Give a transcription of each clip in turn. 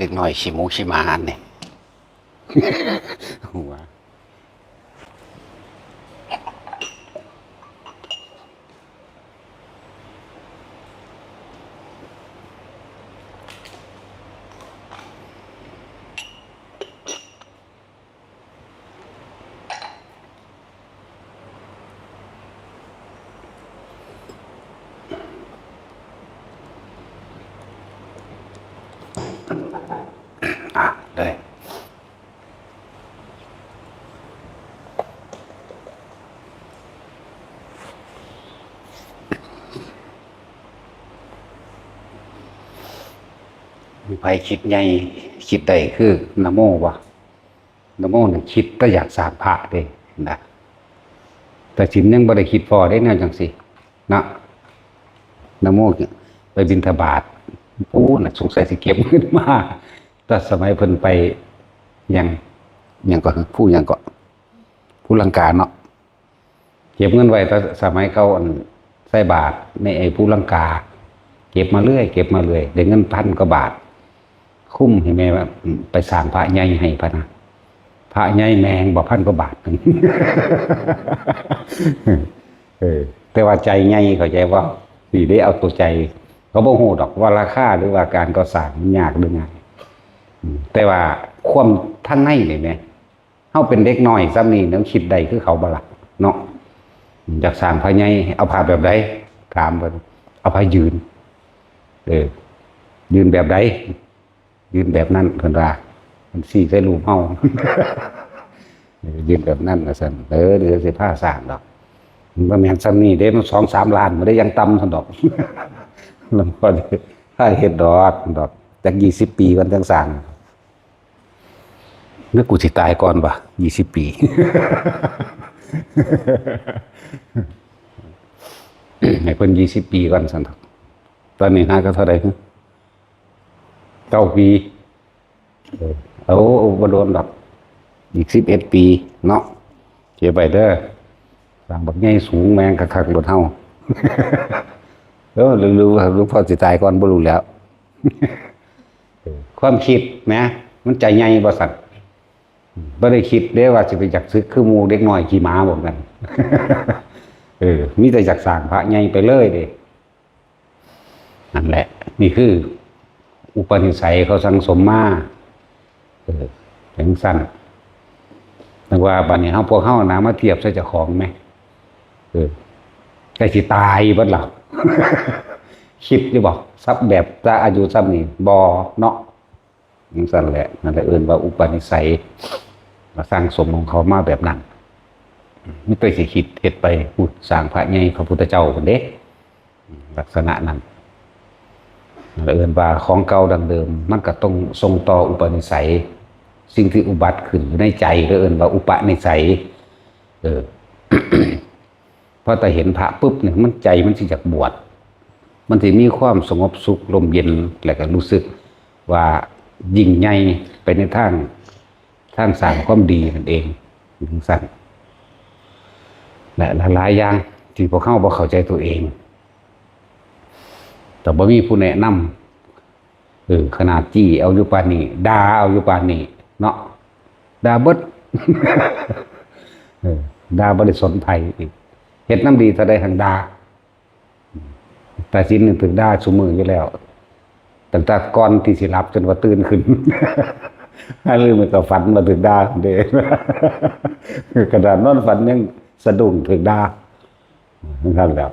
เด็กหน่อยชิมูชิมาเนี่ยหัวเลยมีไผคิดใหญ่คิดใดคือนะโมวะนะโมเนี่ยคิดก็อยากสร้างพระเด้นะแต่สินยังบ่ได้คิดพอได้แนวจังสินะนะโมไปบิณฑบาตผู้น่ะสงสัยสิเก็บเงินมาแต่สมัยเพิ่นไปยังก็ผู้ยังก็ผู้ลังกาเนาะเก็บเงินไว้แต่สมัยเขาใส่บาทในไอ้ผู้ลังกาเก็บมาเรื่อยได้เงิน1,000 กว่าบาทคุ้มให้แม่ว่าไปสร้างพระใหญ่ให้พะนะพระใหญ่แมงบ่1,000 กว่าบาทนึง แต่ว่าใจใหญ่เข้าใจว่าสิได้เอาตัวใจเขาบ่ฮู้ดอกว่าราคาหรือว่าการก่อสร้างมันยากหรือไงแต่ว่าความทั้งในนี่แหมเฮาเป็นเด็กน้อยซ้ำนี่นึกคิดได้คือเขาบ่ล่ะเนาะอยากสร้างพระใหญ่เอาพระแบบใดถามเพิ่นเอาพระยืนยืนแบบใดยืนแบบนั้นเพิ่นว่ามันสิใส่รูปเฮา ยืนแบบนั้นว่าซั่นเดี๋ยวสิพาสร้างดอกบ่แม่นซ้ำนี่เด้มัน 2-3 ล้านบ่ได้ยังต่ำซั่นดอก แล้วก็ถ้าเฮ็ดดอกจัก20 ปีก่อนจังสร้างนึกกูสิตายก่อนบ่20 ปี ให้เพิ่น20 ปีก่อนซั่นตอนนี้น่าก็เท่าใดฮึ9 ปีเอาบ่โดนดอกอีก11 ปีเนาะเก็บไว้เด้อสร้างบักใหญ่สูงแม่งคักๆรถเฮา รู้พอสิตายก่อนบ่รู้แล้ว ความคิดนะมันใจใหญ่บ่สั่นบ่ได้คิดเด้ว่าสิไปจักซึกคือหมู่เด็กน้อยขี่ม้าบ่กัน มีแต่จักสร้างพระใหญ่ไปเลยเด้นั่นแหละนี่คืออุปนิสัยเขาสังสมมาจังซั่นแต่ว่าบัดนี้พวกเฮานะมาเทียบใส่เจ้าของแม่ใกล้สิตายเบิดล่ะ คิดอยู่บ่ซับแบบจะอายุซ้ำนี่บ่เนาะจังซั่นแหละนั่นแหละเอิ้นว่าอุปนิสัยสร้างสมของเขามาแบบนั้นไม่เคยสิคิดเฮ็ดไปสร้างพระใหญ่พระพุทธเจ้าพุ่นเด้ลักษณะนั้นเอิ้นว่าของเก่าดังเดิมมันก็ต้องทรงต่ออุปนิสัยสิ่งที่อุบัติขึ้นอยู่ในใจก็เอิ้นว่าอุปนิสัยพอแต่เห็นพระปุ๊บเนี่ยมันใจมันสิอยากบวชมันสิมีความสงบสุขลมเย็นแล้วก็รู้สึกว่ายิ่งใหญ่ไปในทางสร้างความดีนั่นเองถึงสั้นและหลายอย่างที่พวกเขาบ่เข้าใจตัวเองแต่บ่มีผู้แนะนำขนาดจี้เอาอยู่ปานนี้ด่าเอาอยู่ปานนี้เนาะด่าเบิด ด่าบ่ได้สนไผอีกเฮ็ดน้ำดีเท่าใดหังด่าแต่สินนึงถึงด่าซุมื้ออยู่แล้วตั้งแต่ก่อนที่สิหลับจนว่าตื่นขึ้น ถ้าลืมมันก็ฝันมาถึงด่าเด้ กระดานนอนฝันยังสะดุ้งถึงด่านั่นแหละ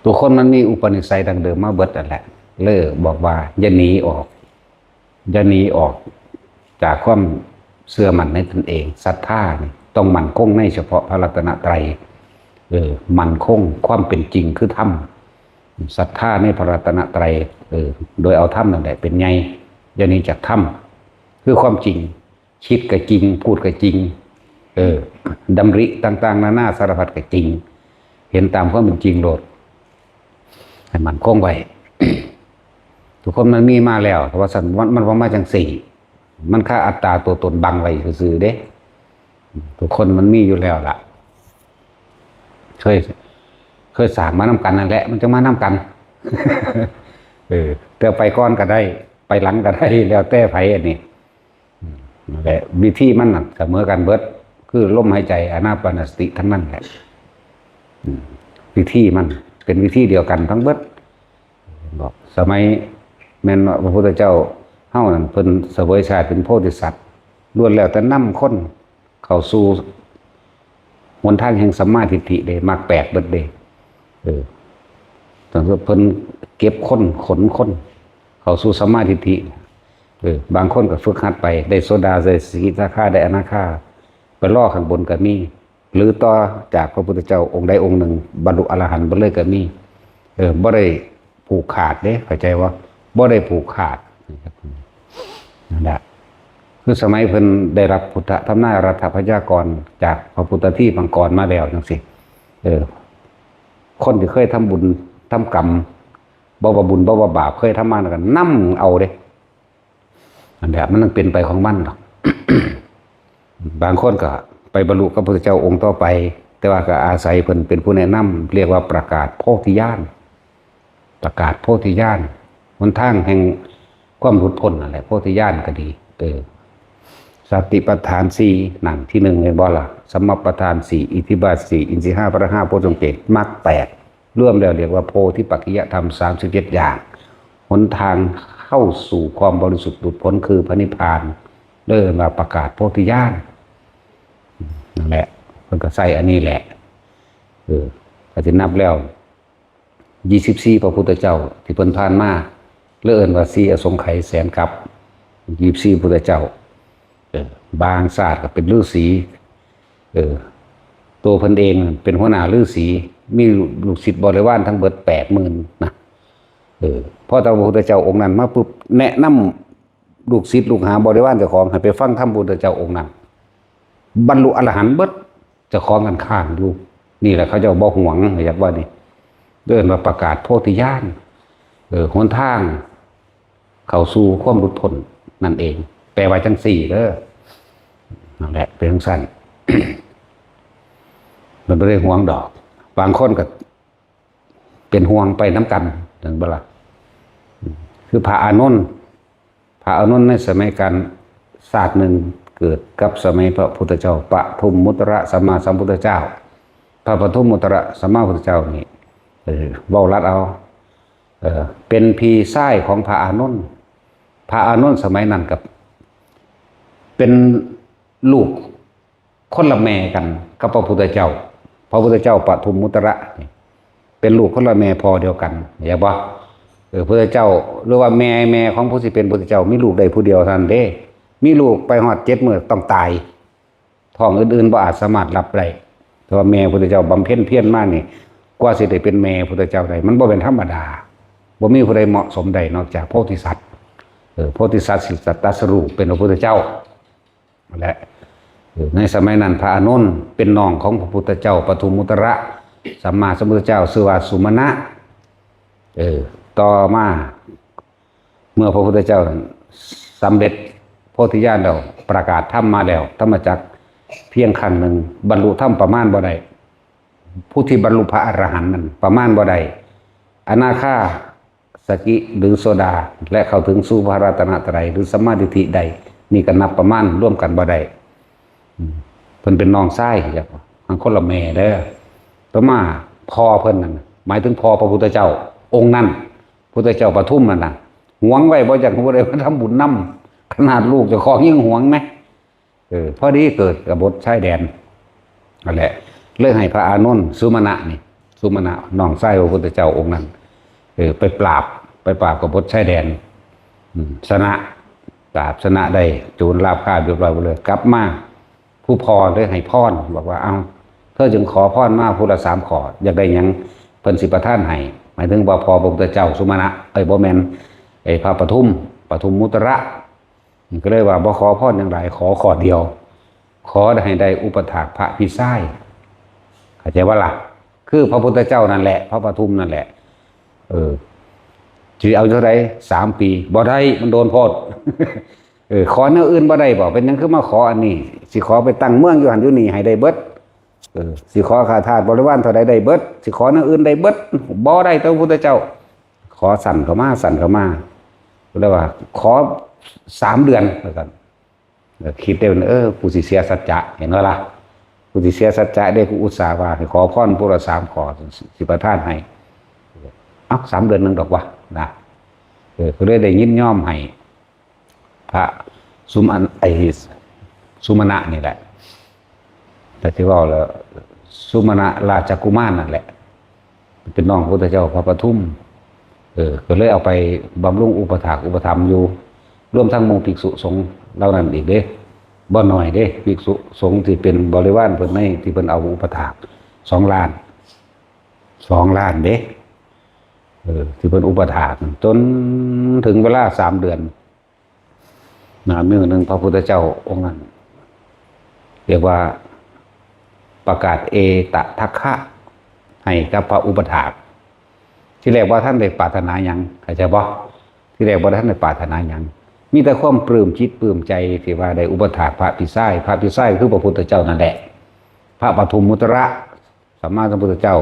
ตัวคนมันมีอุปนิสัยดังเดิมมาเบิดนั่นแหละบอกว่าอย่าหนีออกจากความเชื่อมั่นในตนเองศรัทธานี่ต้องมั่นคงในเฉพาะพระรัตนตรัยมั่นคงความเป็นจริงคือธรรมศรัทธาในพระรัตนตรัยโดยเอาธรรมนั่นแหละเป็นไงอย่าหนีจากธรรมคือความจริงคิดก็จริงพูดก็จริงดำริต่างๆนานาสารพัดก็จริงเห็นตามความเป็นจริงโลดให้มันคงไว้ ทุกคนมันมีมาแล้วแต่ว่าสันมันว่ามาจังสี่มันค่าอัตราตัวตนบังไว้ซื่อๆเด้ทุกคนมันมีอยู่แล้วล่ะเคยสร้างมานำกันนั่นแหละมันจะมานำกัน แต่ไปก่อนก็ได้ไปหลังก็ได้แล้วแต่ไผอันนี้นั่นแหละวิธีมันน่ะเสมอกันเบิดคือลมหายใจอานาปานสติทั้งนั้นแหละวิธีมันเป็นวิธีเดียวกันทั้งเบิดบอกสมัยแม่นพระพุทธเจ้าเฮานั่นเพิ่นเสวยชาติเป็นโพธิสัตว์ล้วนแล้วแต่นำคนเข้าสู่หนทางแห่งสัมมาทิฏฐิเด้มรรคแปดเบิดเด้ตอนเพิ่นเก็บคนขนคนเข้าสู่สัมมาทิฏฐิบางคนก็ฝึกหัดไปได้โสดาได้สกิทาคาได้อนาคาไปล่อข้างบนก็มีหรือต่อจากพระพุทธเจ้าองค์ใดองค์หนึ่งบรรลุอรหันต์ไปเลยก็มีบ่ได้ผูกขาดเด้เข้าใจว่าบ่ได้ผูกขาดนั่นแหละคือสมัยเพิ่นได้รับพุทธธรรมนายรัฐพยากรจากพระพุทธที่บังกรมาแล้วจังซี่คนที่เคยทำบุญทำกรรมบ่ว่าบุญบ่ว่าบาปเคยทำมาแล้วก็นำเอาเด้อันแบบมันต้องเป็นไปของมันหรอก บางคนก็ไปบรรลุกับพระพุทธเจ้าองค์ต่อไปแต่ว่าก็อาศัยเพิ่นเป็นผู้แนะนำเรียกว่าประกาศโพธิญาณประกาศโพธิญาณหนทางแห่งความหลุดพ้นอะไรโพธิญาณก็ดีสติปัฏฐานสี่นั่นที่หนึ่งในบ่ล่ะสัมมาปัฏฐานสี่อิทธิบาทสี่อินทรีย์ห้าพระห้าโพชฌงค์เจ็ดมรรคแปดรวมแล้วเรียกว่าโพธิปักขิยธรรม37อย่างหนทางเข้าสู่ความบริสุทธิ์หลุดพ้นคือพระนิพพานเริ่มมาประกาศโพธิญาณนั่นแหละมันก็ใส่อันนี้แหละก็จะนับแล้ว24พระพุทธเจ้าที่เพิ่นผ่านมาเลื่อนว่า4อสงไขยแสนกับ24พุทธเจ้าบางศาสตร์ก็เป็นฤาษีตัวเพิ่นเองเป็นหัวหน้าฤาษีมีลูกศิษย์บริวารทั้งเบิด 80,000 นะพอพระพุทธเจ้าองค์นั้นมาปุ๊บแนะนำลูกศิษย์ลูกหาบริวารเจ้าของให้ไปฟังธรรมพระพุทธเจ้าองค์นั้นบรรลุอรหันต์เบิดเจ้าของกันข้างอยู่นี่แหละเขาเจ้าบ่หวงอยากว่านี่เดินมาประกาศโพธิญาณหนทางเข้าสู่ความหลุดพ้นนั่นเองแปลว่าจังสี่นั่นแหละเป็นสั้น มันไม่ได้ห่วงดอกบางคนก็เป็นห่วงไปน้ำกันถึงเวลาคือพระอานนท์ในสมัยการศาสตร์หนึ่งเกิดกับสมัยพระพุทธเจ้าปฐุมมุตระสัมมาสัมพุทธเจ้าพระปฐุมมุตระสัมมาพุทธเจ้านี่เว้ารัดเอาเป็นพี่ชายของพระอานนท์สมัยนั้นกับเป็นลูกคนละแม่กันกับพระพุทธเจ้าปฐุมมุตระเป็นลูกคนละแม่พอเดียวกันอย่าบ่พระพุทธเจ้าหรือว่าแม่ของผู้ที่เป็นพุทธเจ้ามีลูกใดผู้เดียวเท่านั้นเด้มีลูกไปฮอด7 มื้อต้องตายท้องอื่นๆบ่อาจสามารถรับได้แต่ว่าแม่พุทธเจ้าบำเพ็ญเพียรมานี่กว่าสิได้เป็นแม่พุทธเจ้าได้มันบ่เป็นธรรมดาบ่มีผู้ใดเหมาะสมใดนอกจากโพธิสัตว์โพธิสัตว์สิตรัสรู้เป็นพระพุทธเจ้าและในสมัยนั้นพระอานนท์เป็นน้องของพระพุทธเจ้าปฐุมมุตระสัมมาสัมพุทธเจ้าชื่อว่าสุมาณะต่อมาเมื่อพระพุทธเจ้าสำเร็จโพธิญาณแล้วประกาศธรรมมาแล้วธรรมจักรเพียงครั้งหนึ่งบรรลุธรรมประมาณบ่ได้ผู้ที่บรรลุพระอรหันต์นั้นประมาณบ่ได้อนาคาสกิหรือโสดาและเข้าถึงสู่พระรัตนตรัยหรือสัมมาทิฏฐิใดนี่ก็นับประมาณร่วมกันบ่ได้เพิ่นเป็นน้องชายจักทั้งคนละแม่เด้อต่อมาพ่อเพิ่นนั่นหมายถึงพ่อพระพุทธเจ้าองค์นั้นพุทธเจ้าปฐุมนั่นน่ะหวงไว้บ่อยากบ่ได้มาทำบุญนำขนาดลูกเจ้าของยังหวงไหมพอดีเกิดกบฏชายแดนนั่นแหละเลยให้พระอานนท์สุมาณะน้องชายพระพุทธเจ้าองค์นั้นไปปราบกบฏชายแดนชนะปราบชนะได้จูนราบคาบเรียบร้อยหมดเลยกลับมาผู้พรเลยให้พรบอกว่าเอาเธอจึงขอพรมาผู้ละ3 ขออยากได้หยังเพิ่นสิประทานให้หมายถึงว่าพอพระพุทธเจ้าสุมาณะบ่แม่นพระปฐุมมุตระก็เลยว่าบ่ขอพรอย่างไรขอข้อเดียวขอให้ได้อุปถากพระพิสัยเข้าใจว่าล่ะคือพระพุทธเจ้านั่นแหละพระปฐุมนั่นแหละจะเอาเท่าไร3 ปีบ่ได้มันโดนโทษขอเนื้ออื่นบ่ได้บ่เป็นยังคือมาขออันนี้สิขอไปตั้งเมืองอยู่หันอยู่นี่ให้ได้เบิดสิขอข้าทาสบริวารเท่าใดได้เบิดสิขอเนื้ออื่นได้เบิดบ่ได้ตัวพุทธเจ้าข ขอสั่นเข้ามาสั่นเข้ามาเรียกว่า ขอ3 เดือนแล้วกันคิดได้ว่ากูสิเสียสัจจะเห็นว่าล่ะกูสิเสียสัจจะได้กูอุตส่าห์ว่าขอพรพวกเรา3 ขอสิประทานให้3 เดือนนึงดอกวะนะก็เลยได้ยินย่อมให้พระสุมาณะนี่แหละแต่ที่ว่าแล้วสุมาณะราชกุมารนั่นแหละเป็นน้องพระพุทธเจ้าพระปทุมก็เลยเอาไปบำรุงอุปถากอุปถัมภ์อยู่ร่วมทั้งหมู่ภิกษุสงฆ์เหล่านั้นอีกเด้บ่น้อยเด้ภิกษุสงฆ์ที่เป็นบริวารเพิ่นในที่เพิ่นเอาอุปถาก2 ล้านเด้ที่เพิ่นอุปถากจนถึงเวลา3 เดือนมื้อนึงพระพุทธเจ้าองค์นั้นเรียกว่าประกาศเอตทัคคะให้กับพระอุปถากที่แรกว่าท่านได้ปรารถนาหยังเข้าใจบ่ที่แรกว่าท่านได้ปรารถนาหยังมีแต่ความปลื้มจิตปลื้มใจที่ว่าได้อุปถากพระพิสัยคือพระพุทธเจ้านั่นแหละพระปฐุมมุตระสัมมาสัมพุทธเจ้า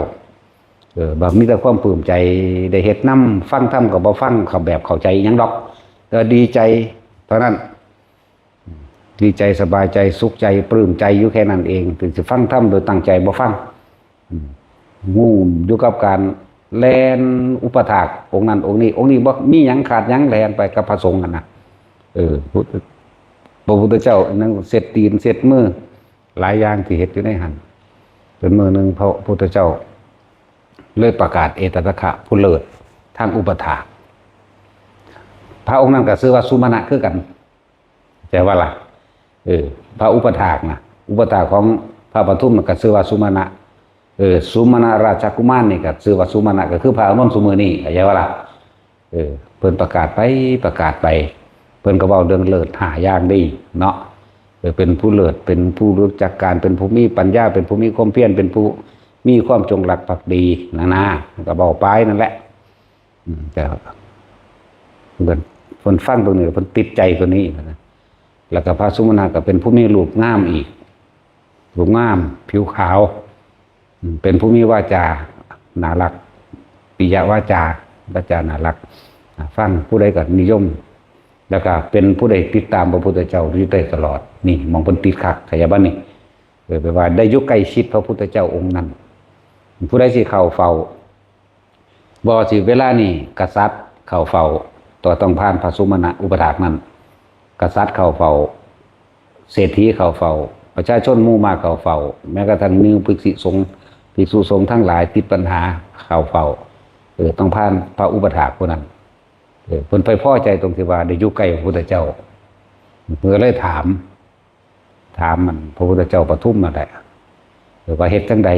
แบบมีแต่ความปลื้มใจได้เฮ็ดนำฟังธรรมก็บ่ฟังเขาแบบเข้าใจหยังดอกแต่ดีใจเท่านั้นดีใจสบายใจสุขใจปลื้มใจอยู่แค่นั้นเองถึงจะฟังธรรมโดยตั้งใจบ่ฟังงูอยู่กับการแลนอุปถากองค์นั้นองค์นี้บ่มีหยังขาดหยังแลนไปกับพระสงฆ์กันนะพระพุทธเจ้านั่งเสร็จตีนเสร็จมือหลายอย่างที่เฮ็ดอยู่ในหันเป็นมือนึงพระพุทธเจ้าเลยประกาศเอตทัคคะผู้เลิศทางอุปถากพระองค์นั้นก็ชื่อว่าสุมาณะคือกันแต่ว่าล่ะพระอุปถากนะอุปถากของพระปทุมก็ชื่อว่าสุมาณะสุมาณะราชกุมารนี่ก็ชื่อว่าสุมาณะก็คือพระอานนท์สุมือนี่เข้าใจว่าล่ะเพิ่นประกาศไปเพิ่นก็เว้าเรื่องเลิศ5 อย่างดีเนาะเป็นผู้เลิศเป็นผู้รู้จักการเป็นผู้มีปัญญาเป็นผู้มีความเพียรเป็นผู้มีความจงรักภักดีนะก็เว้าไปนั่นแหละแต่เพิ่นฟังตรงนี้เพิ่นติดใจตัวนี้นะแล้วก็พระสุมาณะก็เป็นผู้มีรูปงามอีกรูปงามผิวขาวเป็นผู้มีวาจาน่ารักปิยวาจาน่ารักฟังผู้ใดก็นิยมแล้วก็เป็นผู้ใดติดตามพระพุทธเจ้าอยู่ตลอดนี่มองเพิ่นติดคักขยะบัดนี้แปลว่าได้อยู่ใกล้ชิดพระพุทธเจ้าองค์นั้นผู้ใดสิเข้าเฝ้าบ่สิเวลานี้กษัตริย์เข้าเฝ้าต้องผ่านพระสุมาณะอุปถากนั้นกษัตริย์เข้าเฝ้าเศรษฐีเข้าเฝ้าประชาชนหมู่มากเข้าเฝ้าแม้กระทั่งมีภิกษุสงฆ์ทั้งหลายติดปัญหาเข้าเฝ้าต้องผ่านพระอุปถากผู้นั้นเพิ่นไปพอใจตรงที่ว่าได้อยู่ใกล้พระพุทธเจ้าเมื่อเลยถามมันพระพุทธเจ้าปทุมนั่นแหละว่าเฮ็ดจังใด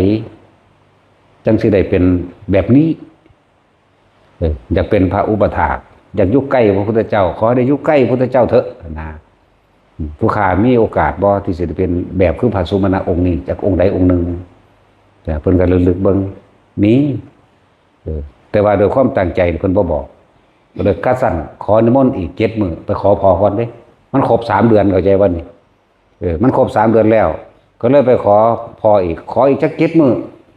จังสิได้เป็นแบบนี้อยากเป็นพระอุปถากอยากอยู่ใกล้พระพุทธเจ้าขอได้อยู่ใกล้พระพุทธเจ้าเถอะนะผู้ข้ามีโอกาสบ่ที่สิได้เป็นแบบคือพระสุมาณะองค์นี้จากองค์ใดองค์หนึ่งแต่เพิ่นก็ลึกๆเบิ่งนี้แต่ว่าโดยความตั้งใจเพิ่นบ่บอกก็เลยคัดสั่นขอนิมนต์อีก7 มื้อไปขอพอก่อนเด้มันครบ3 เดือนเข้าใจบ่นี่มันครบ3 เดือนแล้วก็เลยไปขอพออีกจัก7 มื้อ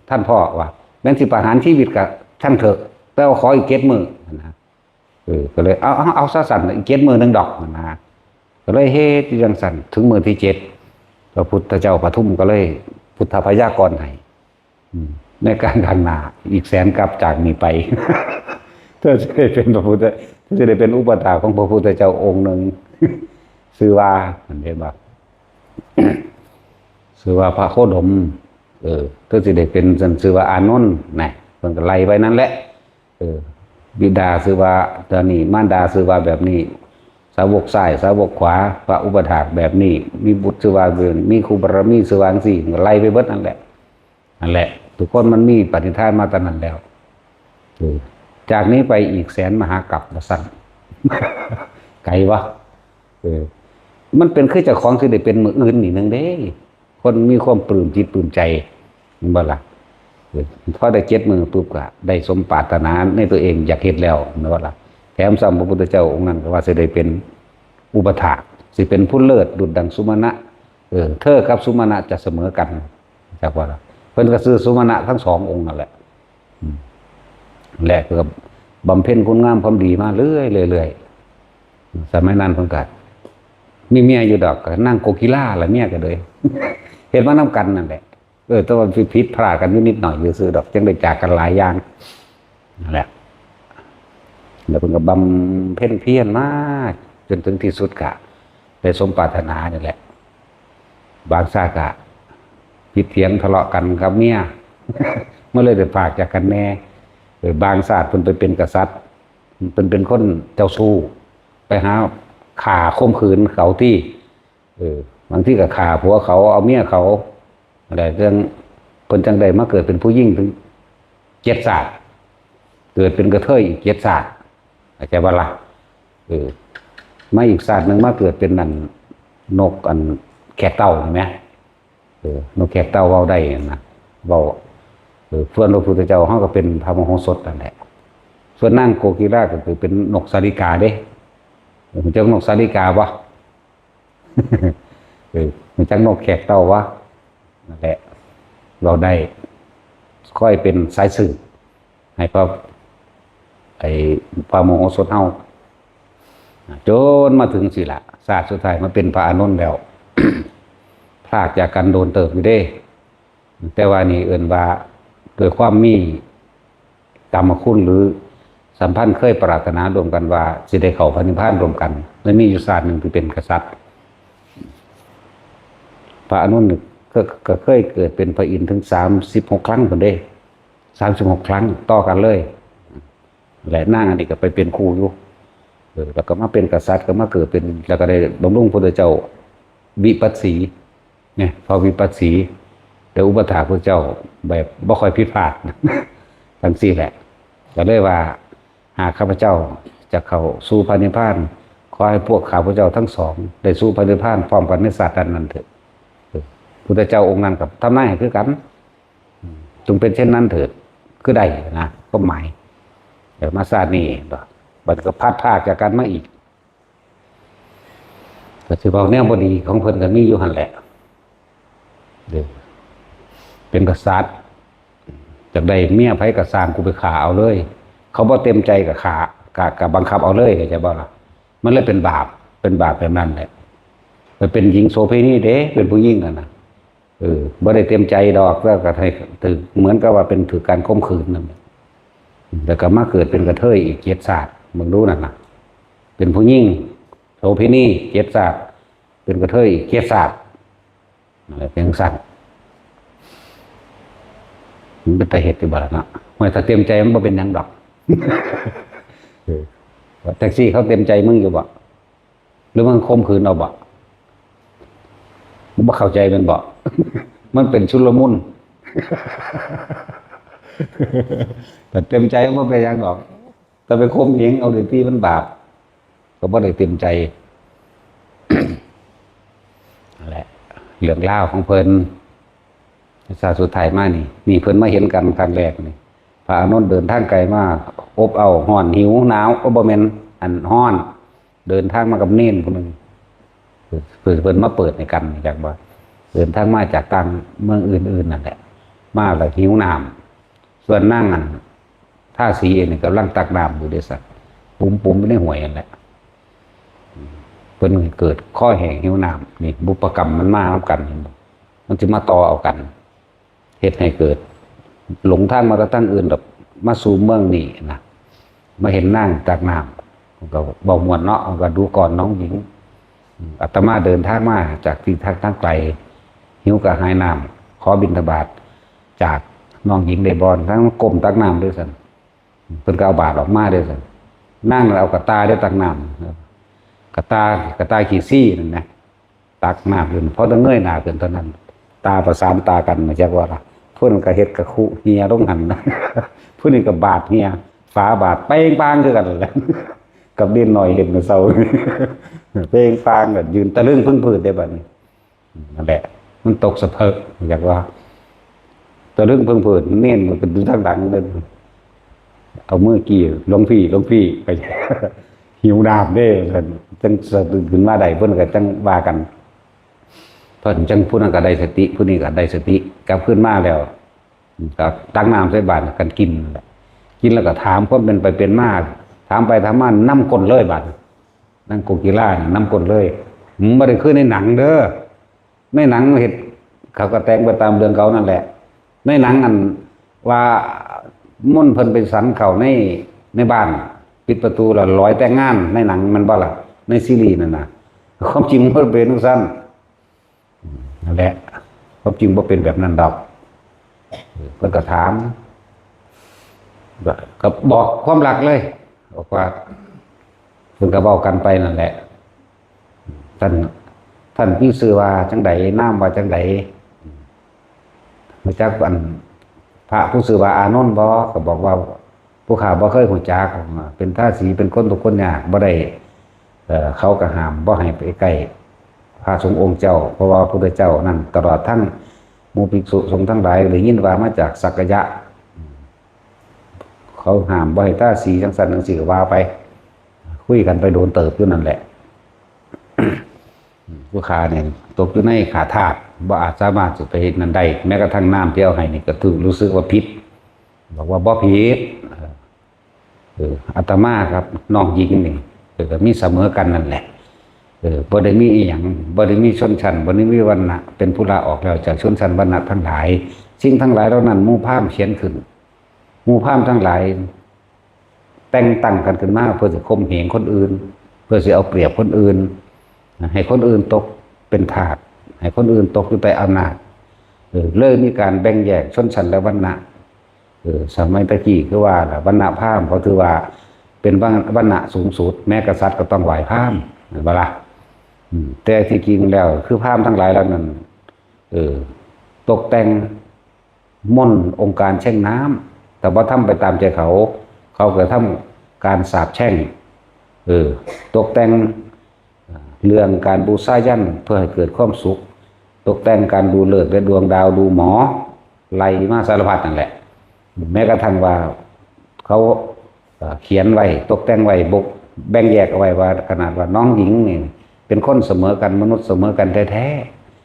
ท่านพ่อว่าแม้นสิประหารชีวิตกับท่านเถอะแต่ว่าขออีก7 มื้อนะก็เลยเอาซะสั่นอีก7 มื้อนึงดอกนะก็เลยเฮ็ดจังสั่นถึงมื้อที่7พระพุทธเจ้าปทุมก็เลยพุทธพยากรณ์ให้ในการข้างหน้าอีก100,000กับจากนี้ไปถ้าจะได้เป็นจะได้เป็นอุปถากของพระพุทธเจ้าองค์หนึ่งชื่อว่ามันเรียกว่าชื่อว่าพระโคดมถ้าจะได้เป็นชื่อว่าอานนท์นะมันก็ไล่ไปนั่นแหละบิดาชื่อว่าตอนนี้มารดาชื่อว่าแบบนี้สาวกซ้ายสาวกขวาพระอุปถากแบบนี้มีบุตรชื่อว่ามีครูบารมีชื่อว่าจังซี่ก็ไล่ไปเบิดนั่นแหละทุกคนมันมีปฏิทานมาตั้งนั้นแล้วจากนี้ไปอีก100,000 มหากัปว่าซั่นไกลวะมันเป็นคือเจ้าของสิได้เป็นมื้ออื่นนี่นึงเด้คนมีความปลื้มจิตปลื้มใจบ่ล่ะพอได้7 มื้อปุ๊บก็ได้สมปรารถนาในตัวเองอยากเฮ็ดแล้วแม่นบ่ล่ะแถมซ้ำพระพุทธเจ้าองค์นั้นก็ว่าสิได้เป็นอุปถากสิเป็นผู้เลิศดุจดังสุมาณะเธอกับสุมาณะจะเสมอกันจักว่าล่ะเพิ่นก็ซื้อสุมาณะทั้ง2 องค์นั่นแหละและก็ บำเพ็ญคุณงามความดีมาเรื่อยสมัยนั้นเพิ่นก็มีเมียอยู่ดอกก็นั่งโกกีฬาละเมียก็เลย เห็นว่าน้ำกันนั่นแหละแต่ว่าผิดพลาดกันนิดหน่อยอยู่ซื่อดอกจังได้จากกันหลายอย่างนั่นแหละแล้วเพิ่นก็บำเพ็ญเพียรมาจนถึงที่สุดกะได้สมปรารถนานี่แหละบางซากะผิดเถียงทะเลาะกันกับเมีย เมื่อเลยได้ฝากจากกันแน่บางศาสตร์เพิ่นไปเป็นกษัตริย์เพิ่นเป็นคนเจ้าสู้ไปหาข่าข่มขืนเขาที่บางที่ก็ข่าผัวเขาเอาเมียเขาอะไรเรื่องเพิ่นจังใดมาเกิดเป็นผู้ยิ่งถึง7ศาสตร์เกิดเป็นกระเทยอีก7ศาสตร์เข้าใจบ่ล่ะมาอีกศาสตร์นึงมาเกิดเป็นนั่นนกอันแขกเต่าเห็นไหมนกแขกเต่าเว้าได้นะเว้าส่วนพระพุทธเจ้าเขาก็เป็นพระมโหสถนั่นแหละส่วนนั่งโกกีฬาก็คือเป็นนกสาลิกาเด้มันจะนกสาลิกาปะ มันจะนกแขกเต่าวะนั่นแหละเราได้ค่อยเป็นสายสื่อให้พระมโหสถเฮาจนมาถึงสิละศาสตร์สุดท้ายมาเป็นพระอานนท์แล้ว พลากจากกันโดนเติบอยู่เด้แต่ว่านี่เอิ้นว่าโดยความมีกรรมคุณหรือสัมพันธ์เคยปรารถนารวมกันว่าสิได้เข้าพระนิพพานรวมกันและมีอยู่ศาสตร์หนึ่งที่เป็นกษัตริย์พระอานนท์ก็เคยเกิดเป็นพระอินทร์ถึง36 ครั้งคนเด้36 ครั้งต่อกันเลยและนางอันนี้ก็ไปเป็นครูอยู่แล้วก็มาเป็นกษัตริย์ก็มาเกิดเป็นแล้วก็ได้บำรุงพระพุทธเจ้าวิปัสสีเนี่ยพอวิปัสสีแต่อุปถากพระเจ้าแบบบ่ค่อยผิดพลาด ทั้งสี่แหละก็เลยว่าหากข้าพเจ้าจะเข้าสู่พระนิพพานขอให้พวกข้าพเจ้าทั้งสองได้สู่พระนิพพานพร้อมกันในศาสตร์นั้นเถิดพุทธเจ้าองค์นั้นกับทำนายให้คือกันจงเป็นเช่นนั้นเถิดคือได้นะก็หมายแต่มาศาสตร์นี้บัดก็พัดพากจากกันมาอีกก็ถือว่าแนวบดีของเพิ่นก็มีอยู่หั่นแหละเป็นกษัตริย์จากใดเมียไผก็สร้างกูไปขาเอาเลยเขาบ่เต็มใจกับขากับบังคับเอาเลยเข้าใจบ่ล่ะมันเลยเป็นบาปแบบนั้นแหละมันเป็นหญิงโสเภณีเด้เป็นผู้หญิงน่ะบ่ได้เต็มใจดอกแล้วก็ให้ถือเหมือนกับว่าเป็นถือการข่มขืนนั่นแล้วก็มาเกิดเป็นกระเทยอีก7ศาสตร์มึงรู้นั่นน่ะเป็นผู้หญิงโสเภณี7ศาสตร์เป็นกระเทยอีก7ศาสตร์อะไรเป็นสัตว์มันเป็นแต่เหตุที่บ่ล่ะเนาะเมื่อถ้าเต็มใจมันบ่เป็นหยังดอก แท็กซี่เขาเต็มใจมึงอยู่บ่หรือมึงข่มขืนเอาบ่มึงบ่เข้าใจมันบ่ มันเป็นชุลมุน แต่เต็มใจมันบ่เป็นหยังดอกแต่ไปข่มเหงเอาด้วยที่มันบาปก็บ่ได้เต็มใจ นั่นแหละเรื่องราวของเพิ่นศาสตร์สุดท้ายมานี่เพิ่นมาเห็นกันครั้งแรกนี่พระอานนท์เดินทางไกลมาอบเอาร้อนหิวหนาวก็บ่แม่นอันร้อนเดินทางมากับเน้นคนนึงเพิ่นมาเปิดในกันจากว่าเดินทางมาจากต่างเมืองอื่นๆนั่นแหละมาแล้วหิวน้ำส่วนนั่งอันท่าสีเองนี่กำลังตักน้ำอยู่เด้สัตว์ปุ่มไม่ได้ห่วยนั่นแหละเพิ่นเกิดข้อแห้งหิวน้ำนี่บุพกรรมมันมาเอากันมันจะมาต่อเอากันเหตุให้เกิดหลงทางมาตั้งอื่นแบบมาสู่เมืองนี่นะมาเห็นนั่งจากน้ำก็เบามวนเนาะก็ดูก่อนน้องหญิงอาตมาเดินทางมาจากที่ทางไกลหิวกระหายน้ำขอบิณฑบาตจากน้องหญิงเดบอนทั้งกลมตักน้ำด้วยสันเพิ่นก็เอาบาตรออกมาด้วยสันนั่งเอากระตาได้ตักน้ำกระตาขี้ซี่นั่นนะตักน้ำเลยเพราะต้องเงยหน้าเกินตอนนั้นตาประสานตากันมาจากว่าผู้นั้นก็เฮ็ดกระคุเฮียลงหันนะผู้นี้ก็บาดเฮียฝาบาดเป้งปางคือกันแหละกับดินหน่อยเห็นกับเสาเป้งปางแบบยืนตะลึงพึ่งพืชได้บัดนี้นั่นแหละมันตกสะเพิกอยากว่าตะลึงพึ่งพืชเน้นมันเป็นทางหลังเลยเอามือกี่ลงพี่ไปหิวน้ำได้จังสะดึกขึ้นมาได้เพิ่นก็จังว่ากันเพิ่นจังผู้นั้นก็ได้สติผู้นี้ก็ได้สติกลับขึ้นมาแล้วก็ตักน้ำใส่บาตรกันกิน กินแล้วก็ถามความเป็นไปเป็นมาถามไปถามมาน้ำก้นเลยบัดนั่งโกกีฬาน้ำก้นเลยไม่ได้คือในหนังเด้อในหนังเห็ดเขาก็แต่งไปตามเรื่องเขานั่นแหละในหนังอันว่ามุ่นเพิ่นไปสันเขาในบ้านปิดประตูแล้วร้อยแต่งงานในหนังมันบ่ล่ะในซีรีส์นั่นน่ะความจริงมันเป็นทุกสั้นนั่นแหละความจริงบ่เป็นแบบนั้นดอกเพิ่นก็ถามก็บอกความหลักเลยบอกว่าเพิ่นก็เว้ากันไปนั่นแหละท่านมีชื่อว่าจังไดนามว่าจังไดมาจากอันพระผู้ชื่อว่าอานนท์บ่ก็บอกว่าผู้ข้าบ่เคยรู้จักเป็นท่าสีเป็นคนทุกคนยากบ่ได้เขาก็ห้ามบ่ให้ไปใกล้พระสงฆ์องค์เจ้าเพราะว่าพระพุทธเจ้านั่นตลอดทั้งหมู่ภิกษุสงฆ์ทั้งหลายได้ยินว่ามาจากสักยะเขาห้ามบ่ให้ท่าสีจังซั่นจังซี่ก็ว่าไปคุยกันไปโดนเติบอยู่นั่นแหละผู้ค้าเนี่ยตกอยู่ในขาทาสบ่อาจสามารถจะไปเฮ็ดนั้นได้แม้กระทั่งน้ำที่เอาให้นี่ก็ถือรู้สึกว่าผิดบอกว่าบ่ผิดอาตมาครับน้องหญิงนี่ก็มีเสมอกันนั่นแหละบ่ได้มีอีหยังบ่ได้มีชนชั้นบ่ได้มีวรรณะเป็นผู้ลาออกแล้วจากชนชั้นวรรณะทั้งหลายสิ่งทั้งหลายเหล่านั้นหมู่พราหมณ์เขียนขึ้นหมู่พราหมณ์ทั้งหลายแต่งตั้งกันขึ้นมาเพื่อจะข่มเหงคนอื่นเพื่อจะเอาเปรียบคนอื่นให้คนอื่นตกเป็นทาสให้คนอื่นตกอยู่ใต้อำนาจเลยมีการแบ่งแยกชนชั้นและวรรณะสมัยตะกี้คือว่าวรรณะพราหมณ์เขาถือว่าเป็นวรรณะสูงสุดแม้กษัตริย์ก็ต้องไหว้พราหมณ์เห็นบ่ล่ะแต่ที่จริงแล้วคือพราหมณ์ทั้งหลายแล้วนั้นตกแต่งม่อนองค์การแช่งน้ำแต่ว่าทำไปตามใจเขาก็ทำการสาปแช่งตกแต่งเรื่องการบูชายัญเพื่อให้เกิดความสุขตกแต่งการดูฤกษ์และดวงดาวดูหมอไล่มาสารพัดนั่นแหละแม้กระทั่งว่าเขาเขียนไว้ตกแต่งไว้แบ่งแยกเอาไว้ว่าขนาดว่าน้องหญิงนี่เป็นคนเสมอกันมนุษย์เสมอกันแท้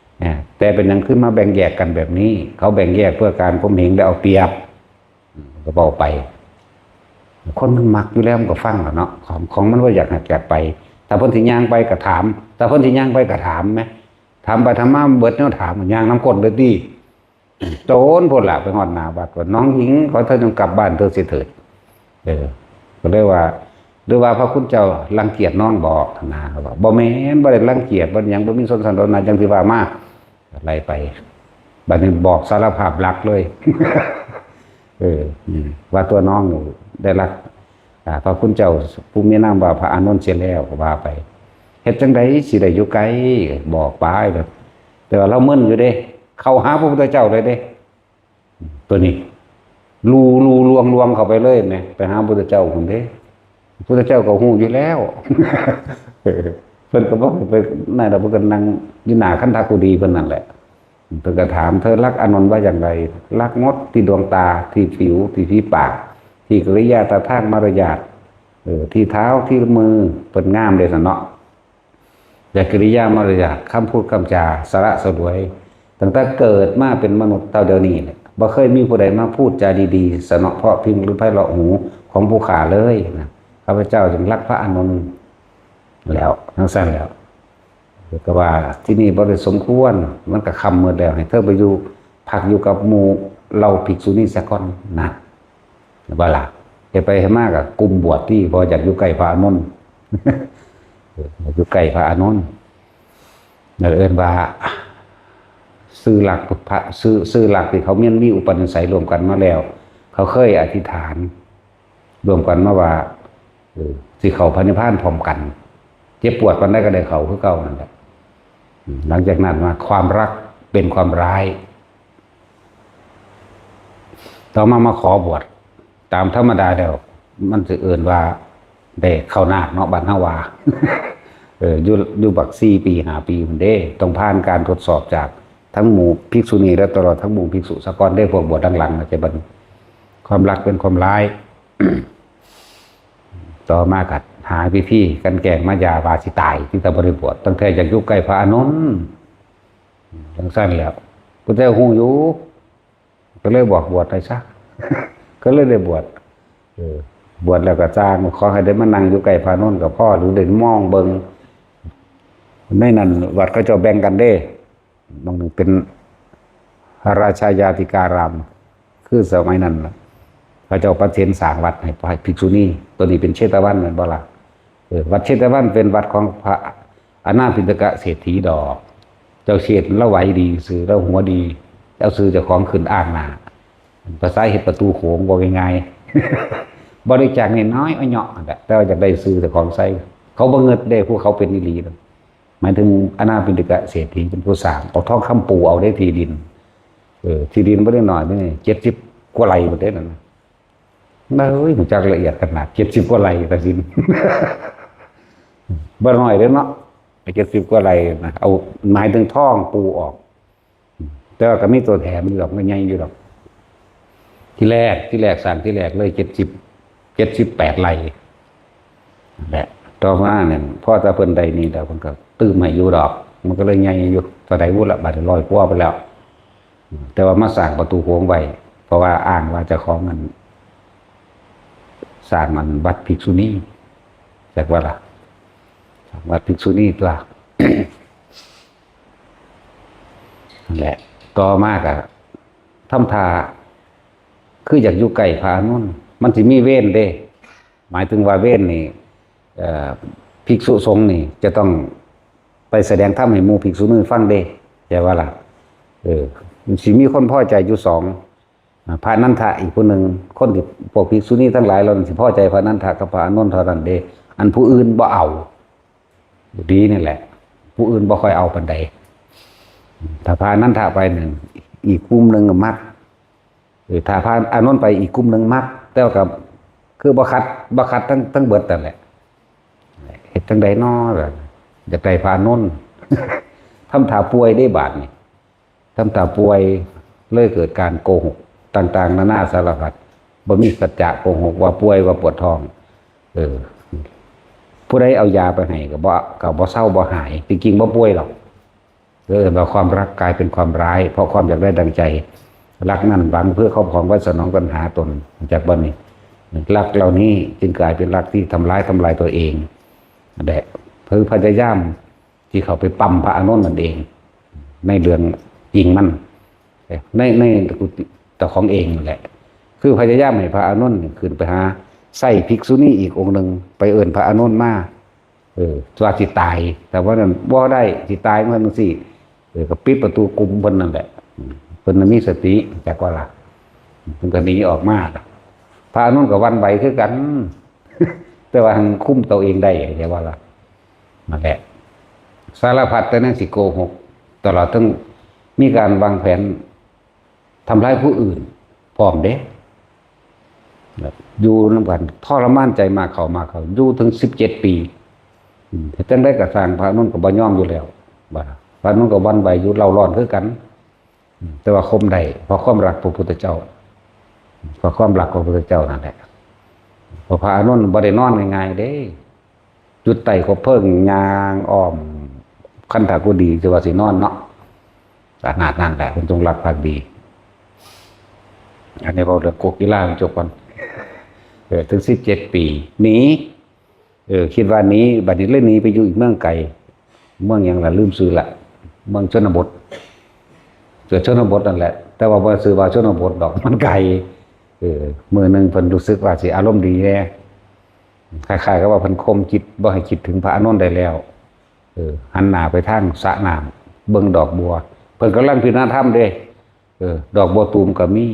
ๆแต่เป็นยังขึ้นมาแบ่งแยกกันแบบนี้เขาแบ่งแยกเพื่อการข่มเหงและเอาเปรียบก็บอกไปคนมันมักอยู่แล้วมันก็ฟังเนาะของมันว่าอยากหัดไปถ้าพ้นที่ย่างไปก็ถามถ้าพ้นที่ย่างไปก็ถามไหมถามไปถามมาเบิดเนี่ยถามย่างน้ำก้นเลยดีโจนพลละไปหอดหนาบัดว่าน้องหญิงขอเธอจงกลับบ้านเธอเสียเถิดก็เลยว่าหรือว่าพระคุณเจ้ารังเกียจน้องบอกนะว่าบ่แม่นบ่ได้รังเกียจบ่ยังบ่มีสนสันโดษนะจังที่ว่ามาอะไรไปบัดนี้บอกสารภาพรักเลยว่าตัวน้องได้รักพระคุณเจ้าผู้มีนามว่าพระอานนท์เสียแล้วก็ว่าไปเฮ็ดจังได๋สิได้อยู่ไกลบอกไปแบบแต่ว่าเรามึนอยู่เด้เข้าหาพระพุทธเจ้าเลยเด้ตัวนี้ลวงเข้าไปเลยแหมไปหาพระพุทธเจ้าพุ่นเด้พระพุทธเจ้าก็ฮู้อยู่แล้วเพิ่นก็บ่ไปนั่นน่ะเพิ่นก็นั่งอยู่หน้าคันธกุฎีเพิ่นนั่นแหละเพิ่นก็ถามเธอรักอานนท์ว่าอย่างไรรักมดที่ดวงตาที่ผิวที่ฝีปากที่กริยาท่าทางมารยาทที่เท้าที่มือเปิดงามเลยสันเนาะแต่กริยามารยาทคำพูดคำจาสาระสดวยตั้งแต่เกิดมาเป็นมนุษย์เท่าเดียวนี้เนี่ยบ่เคยมีผู้ใดมาพูดจาดีๆสนอเพราะพิงหรือไพเราะหูของผู้ขาเลยนะข้าพเจ้าจึงรักพระอานนท์แล้วทั้งสั้นแล้วก็ว่าที่นี่บ่ได้สมควรมันก็คำเมื่อแล้วให้เธอไปอยู่พักอยู่กับหมู่เราภิกษุนี่สักก่อนนะบ่ล่ะไปให้มากกับกลุ่มบวชที่พออยากอยู่ใกล้พระอานนท์อยู่ใกล้พระอานนท์เอิ้นว่าซื้อหลักพระซื้อหลักที่เขามีอุปนิสัยรวมกันมาแล้วเขาเคยอธิษฐานรวมกันมาว่าสิเขาพระนิพพานพร้อมกันเจ็บปวดกันได้ก็ได้เขาคือเก่านั่นแหละหลังจากนั้นมาความรักเป็นความร้ายต่อมาขอบวชตามธรรมดาแล้วมันจะเอิ้นว่าได้เข้านาคเนาะบ้านเฮาว่าอยู่บัก4 ปี 5 ปีพุ่นเด้ต้องผ่านการทดสอบจากทั้งหมู่ภิกษุณีและตลอดทั้งหมู่ภิกษุสกรได้พวกบวชหลังๆนะจะบัดความรักเป็นความร้าย ต่อมากัดหาพี่กันแกงมายาวาสิตายที่ตะบริบวชตั้งแต่จากยุคใกล้พระอานนท์ทั้งสั้นแล้วพระเจ้าฮู้อยู่ก็เลยบอกบวชไปซะ ก็เลยได้บวช บวชแล้วก็จ้างขอให้ได้มานั่งอยู่ใกล้พระอานนท์กับพ่อหรือเดินมองเบิงในนั้นวัดก็จะแบ่งกันเด้บางหนึ่งเป็นราชายาธิการามคือสมัยนั้นพระเจ้าประเทศสร้างวัดให้ภิกษุณีตัวนี้เป็นเชตวันเหมือนบ่ล่ะวัดเชตวันเป็นวัดของพระอนาปิณฑกเศรษฐีดอกเจ้าเชษเล่าไหวดีซื้อเล่าหัวดีเจ้าซื้อเจ้าของขึ้นอ้างหนาภาษาเห็ดประตูโขงบอกง่ายๆบริจาคนิดน้อยเอาเหาะแต่ว่าจะได้ซื้อเจ้าของใส่เขาบังเงิดได้พวกเขาเป็นนิรีหมายถึงอนาปิณฑกเศรษฐีเป็นผู้สร้างเอาทองคำปูเอาได้ที่ดินที่ดินไม่ได้หน่อยไม่ได้70 กว่าไร่หมดเลยนั่นเฮ้ยมันจักละเอียดขนาด70 กว่าไร่แต่สินบ่น้อยเด้อเนาะ70 กว่าไร่นะเอาหมายถึงทองปูออกแต่ว่าก็มีตัวแถมมันดอกไม่ใหญ่อยู่ดอกที่แรกสร้างที่แรกเลย78 ไร่แหละต่อมาเนี่ยพ่อตาเพิ่นใดนี่แล้วเพิ่นก็ตื้มให้อยู่ดอกมันก็เลยใหญ่อยู่ตอนใดวุ้นละบาด100 กว่าไปแล้วแต่ว่ามาสร้างประตูโค้งไว้เพราะว่าอ้างว่าเจ้าของมันสร้างมันวัดภิกษุณีจากว่าล่ะวัดภิกษุณีตัว นั่นแหละต่อมากอะทำทาคืออยากอยู่ไกลพระอานนท์มันสิมีเว้นเด้หมายถึงว่าเว้นนี่ภิกษุสงฆ์นี่จะต้องไปแสดงธรรมให้หมู่ภิกษุณีฟังเด้ใช่ว่าล่ะมันสิมีคนพอใจอยู่2พระนันทะอีกผู้หนึ่งคนที่พวกภิกษุณีทั้งหลายเราสิพอใจพระนันทะกับพระอานนท์เท่านั้นเด้อันผู้อื่นบ่เอาดีนี่แหละผู้อื่นบ่ค่อยเอาปานใดถ้าพระอนันทะไปหนึ่งอีกกลุ่มหนึ่งมักถ้าพระอานนท์ไปอีกกลุ่มหนึ่งมักแต่ว่ากับคือบ่คัดทั้งเบิดนั่นแหละเฮ็ดจังใดน้อล่ะจะได้พระอานนท์ทำท่าป่วยได้บาดนี่ทำท่าป่วยเลยเกิดการโกหกต่างๆนานาสารพัดบ่มีสัจจะโกหกว่าป่วยว่าปวดท้องผู้ใดเอายาไปให้ก็บ่เศร้าบ่หายจริงๆบ่ป่วยหรอกว่าความรักกลายเป็นความร้ายเพราะความอยากได้ดังใจรักนั่นหวังเพื่อครอบครองไว้สนองปัญหาตนจากบ้านนี้รักเหล่านี้จึงกลายเป็นรักที่ทำลายตัวเองแดะเพื่อพยายามที่เขาไปปั๊มพระอานนท์นั่นเองในเรื่องจริงมันในแต่ของเองแหละคือพยายามให้พระอานนท์ขึ้นไปหาใส่ภิกษุณีอีกองค์หนึ่งไปเอิ้นพระอานนท์มาว่าสิตายแต่ว่านั้นบ่ได้สิตายมันสิก็ปิดประตูกุมเพิ่นนั่นแหละเพิ่นมีสติจักว่าล่ะเพิ่นก็หนีออกมาพระอานนท์ก็วันไหวคือกัน แต่ว่าคุมตัวเองได้ใช่ว่าล่ะนั่นแหละสารพัดแต่นั้นสิโกหกตลอดทั้งมีการวางแผนทำร้ายผู้อื่นพร้อมเด้อยู่นำกันทรมานใจมาเขาอยู่ถึง17 ปีจังได้กับสร้างพระอานนท์ก็บ่ยอมอยู่แล้วพระอานนท์ก็วันไหวอยู่เล่าร้อนคือกันแต่ว่าคมได้เพราะความรักพระพุทธเจ้าเพราะความรักของพระพุทธเจ้านั่นแหละเพราะพระอานนท์บ่ได้นอนง่ายๆเด้จุดไต่ก็เพิ่งยางอ้อมคันถากุดีจะว่าสินอนเนาะขนาดนั้นแหละคุณจงรักภักดีอันนี้เราเรื่องโกกีฬาจบก่อนถึง17 ปีหนีคิดว่านี้บัดนี้เลยหนีไปอยู่อีกเมืองไกลเมืองยังล่ะลืมซื้อละเมืองชนบทชนบทนั่นแหละแต่ว่าบ่ซื้อว่าชนบทดอกมันไกลมื้อนึงเพิ่นรู้สึกว่าสิอารมณ์ดีแน่คล้ายๆกับว่าเพิ่นคมจิตบ่ให้คิดถึงพระอานนท์ได้แล้วหันหน้าไปทางสระน้ำเบิ่งดอกบัวเพิ่นกำลังพิจารณาธรรมเด้ดอกบัวตูมก็มี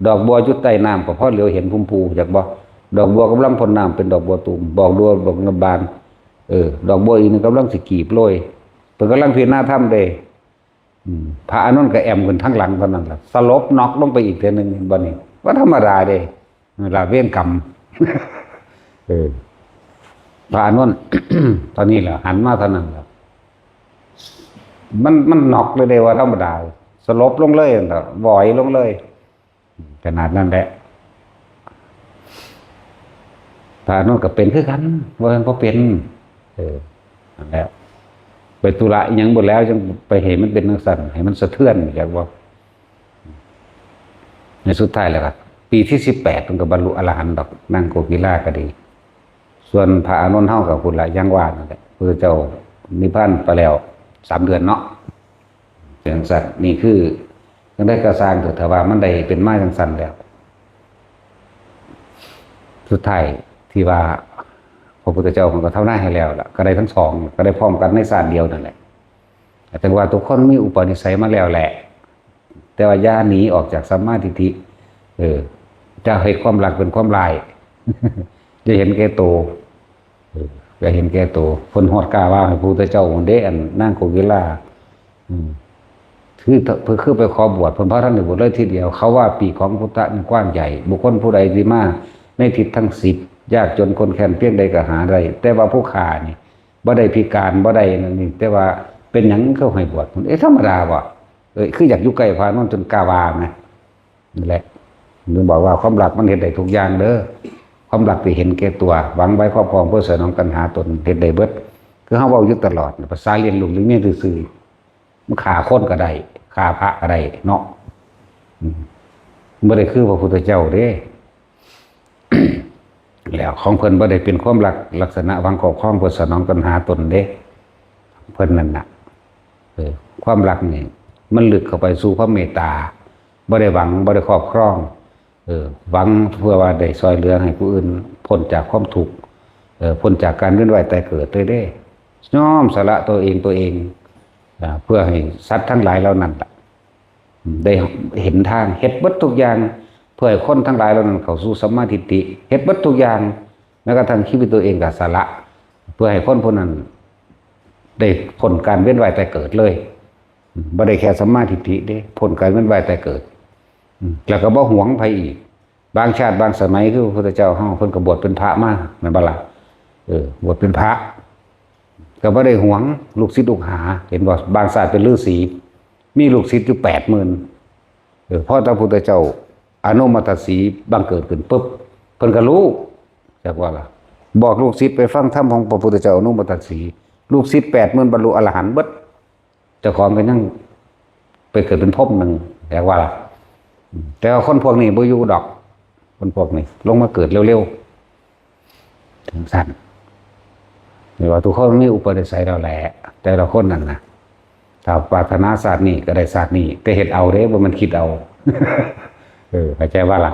ดอกบัวอยู่ใต้น้ำก็พอเหลียวเห็นพุ่มพูจักบ่ดอกบัวกำลังพ่นน้ำเป็นดอกบัวตูมบอกดอกน้ำบานดอกบัวอีกนึงกำลังสิกีบโรยเพิ่นกำลังพิจารณาธรรมเด้พระอานนท์ก็แอมขึ้นทั้งหลังเท่านั้นล่ะสลบน็อกลงไปอีกเทื่อนึงบัดนี้ว่าธรรมดาเด้ลาเวรกรรมพระอานนท์ ตอนนี้แหละหันมาเท่านั้นแหละมันน็อกเลยเด้ว่าธรรมดาสลบลงเลยน่ะหวอยลงเลยขนาดนั้นแหละพระอานนท์ก็เป็นคือกันว่ามันก็เป็นนั่นแหละไปตุระยังหมดแล้วจังไปเห็นมันเป็นนักสั่นให้มันสะเทือนอยากว่าในสุดท้ายแล้วครับ ปีที่18เพิ่นก็บรรลุอรหันต์ดอกนางโกกีฬาก็ดี ส่วนพระอานนท์เฮากับพุ่นละยังว่านั่นแหละพระเจ้านิพพานไปแล้ว3 เดือนเนาะจังซั่นนี่คือจังได้กระสร้างเถิดถ้าว่ามันได้เป็นมาจังซั่นแล้วสุดท้ายที่ว่าพระพุทธเจ้ามันก็เท่าหน้าให้แล้วล่ะก็ได้ทั้งสองก็ได้พร้อมกันในศาสตร์เดียวนั่นแหละแต่ว่าทุกคนมีอุปนิสัยมาแล้วแหละแต่ว่าอย่าหนีออกจากสัมมาทิฏฐิจะให้ความรักเป็นความลายจะเห็นแก่ตัวจะเห็นแก่ตัวคนฮอดกล้าว่าให้พระพุทธเจ้าองค์เด้อันนั่งโกกีฬาคือไปขอบวชเพิ่นพระท่านได้บวชเลยทีเดียวเขาว่าปีของพุทธะนี่กว้างใหญ่บุคคลผู้ใดที่มาในทิศทั้ง10ยากจนคนแค้นเพียงใดก็หาได้แต่ว่าผู้ขานี่บ่ได้พิการบ่ได้นั่นนี่แต่ว่าเป็นหยังเขาให้บวชธรรมดาบ่คืออยากอยู่ใกล้พระนนท์จนกล้าว่านะนั่นแหละหรือบอกว่าความรักมันเฮ็ดได้ทุกอย่างเด้อความรักที่เห็นแก่ตัวหวังไว้ครอบครองเพื่อสนองตัณหาตนเฮ็ดได้เบิดคือเฮาเว้าอยู่ตลอดภาษาเรียนลูกหรือเมียซื่อๆมันฆ่าคนก็ได้ฆ่าพระก็ได้เนาะบ่ได้คือพระพุทธเจ้าเด้ แล้วของเพิ่นบ่ได้เป็นความรักลักษณะหวังครอบครองเพื่อสนองตัณหาตนเด้เพิ่นนั่นน่ะความรักนี่มันลึกเข้าไปสู่ความเมตตาบ่ได้หวังบ่ได้ครอบครองหวังเพื่อว่าได้ช่วยเหลือให้ผู้อื่นพ้นจากความทุกข์พ้นจากการเวียนว่ายตายเกิดเลยเด้น้อมสละตัวเองเพื่อให้สัตว์ทั้งหลายเหล่านั้นได้เห็นทางเฮ็ดเบิดทุกอย่างเพื่อให้คนทั้งหลายเหล่านั้นเข้าสู่สัมมาทิฏฐิเฮ็ดเบิดทุกอย่างแม้กระทั่งชีวิตตัวเองก็สละเพื่อให้คนพวกนั้นได้พ้นการเวียนว่ายตายเกิดเลยบ่ได้แค่สัมมาทิฏฐิเด้พ้นการเวียนว่ายตายเกิดแล้วก็บ่หวงไผอีกบางชาติบางสมัยคือพระพุทธเจ้าเฮาเพิ่นก็บวชเป็นพระมาแม่นบ่ล่ะบวชเป็นพระก็บ่ได้หวงลูกศิษย์ลูกหาเห็นบ่บางชาติเป็นฤาษีมีลูกศิษย์อยู่ 80,000พอพระพุทธเจ้าอนุมัตสีบังเกิดขึ้นปุ๊บเพิ่นก็รู้จักว่าล่ะบอกลูกศิษย์ไปฟังธรรมของพระพุทธเจ้าอนุมัตสีลูกศิษย์ 80,000 บรรลุอรหันต์เบิดเจ้าของก็ยังไปเกิดเป็นภพหนึ่งจักว่าล่ะแต่ว่าคนพวกนี้บ่อยู่ดอกคนพวกนี้ลงมาเกิดเร็วๆถึงสั้นนี่ว่าทุกคนมีอุปนิสัยแล้วแหละแต่ละคนนั่นนะถ้าปรารถนาศาสตร์นี้ก็ได้ศาสตร์นี้แต่เฮ็ดเอาเด้บ่มันคิดเอาเข้าใจว่าล่ะ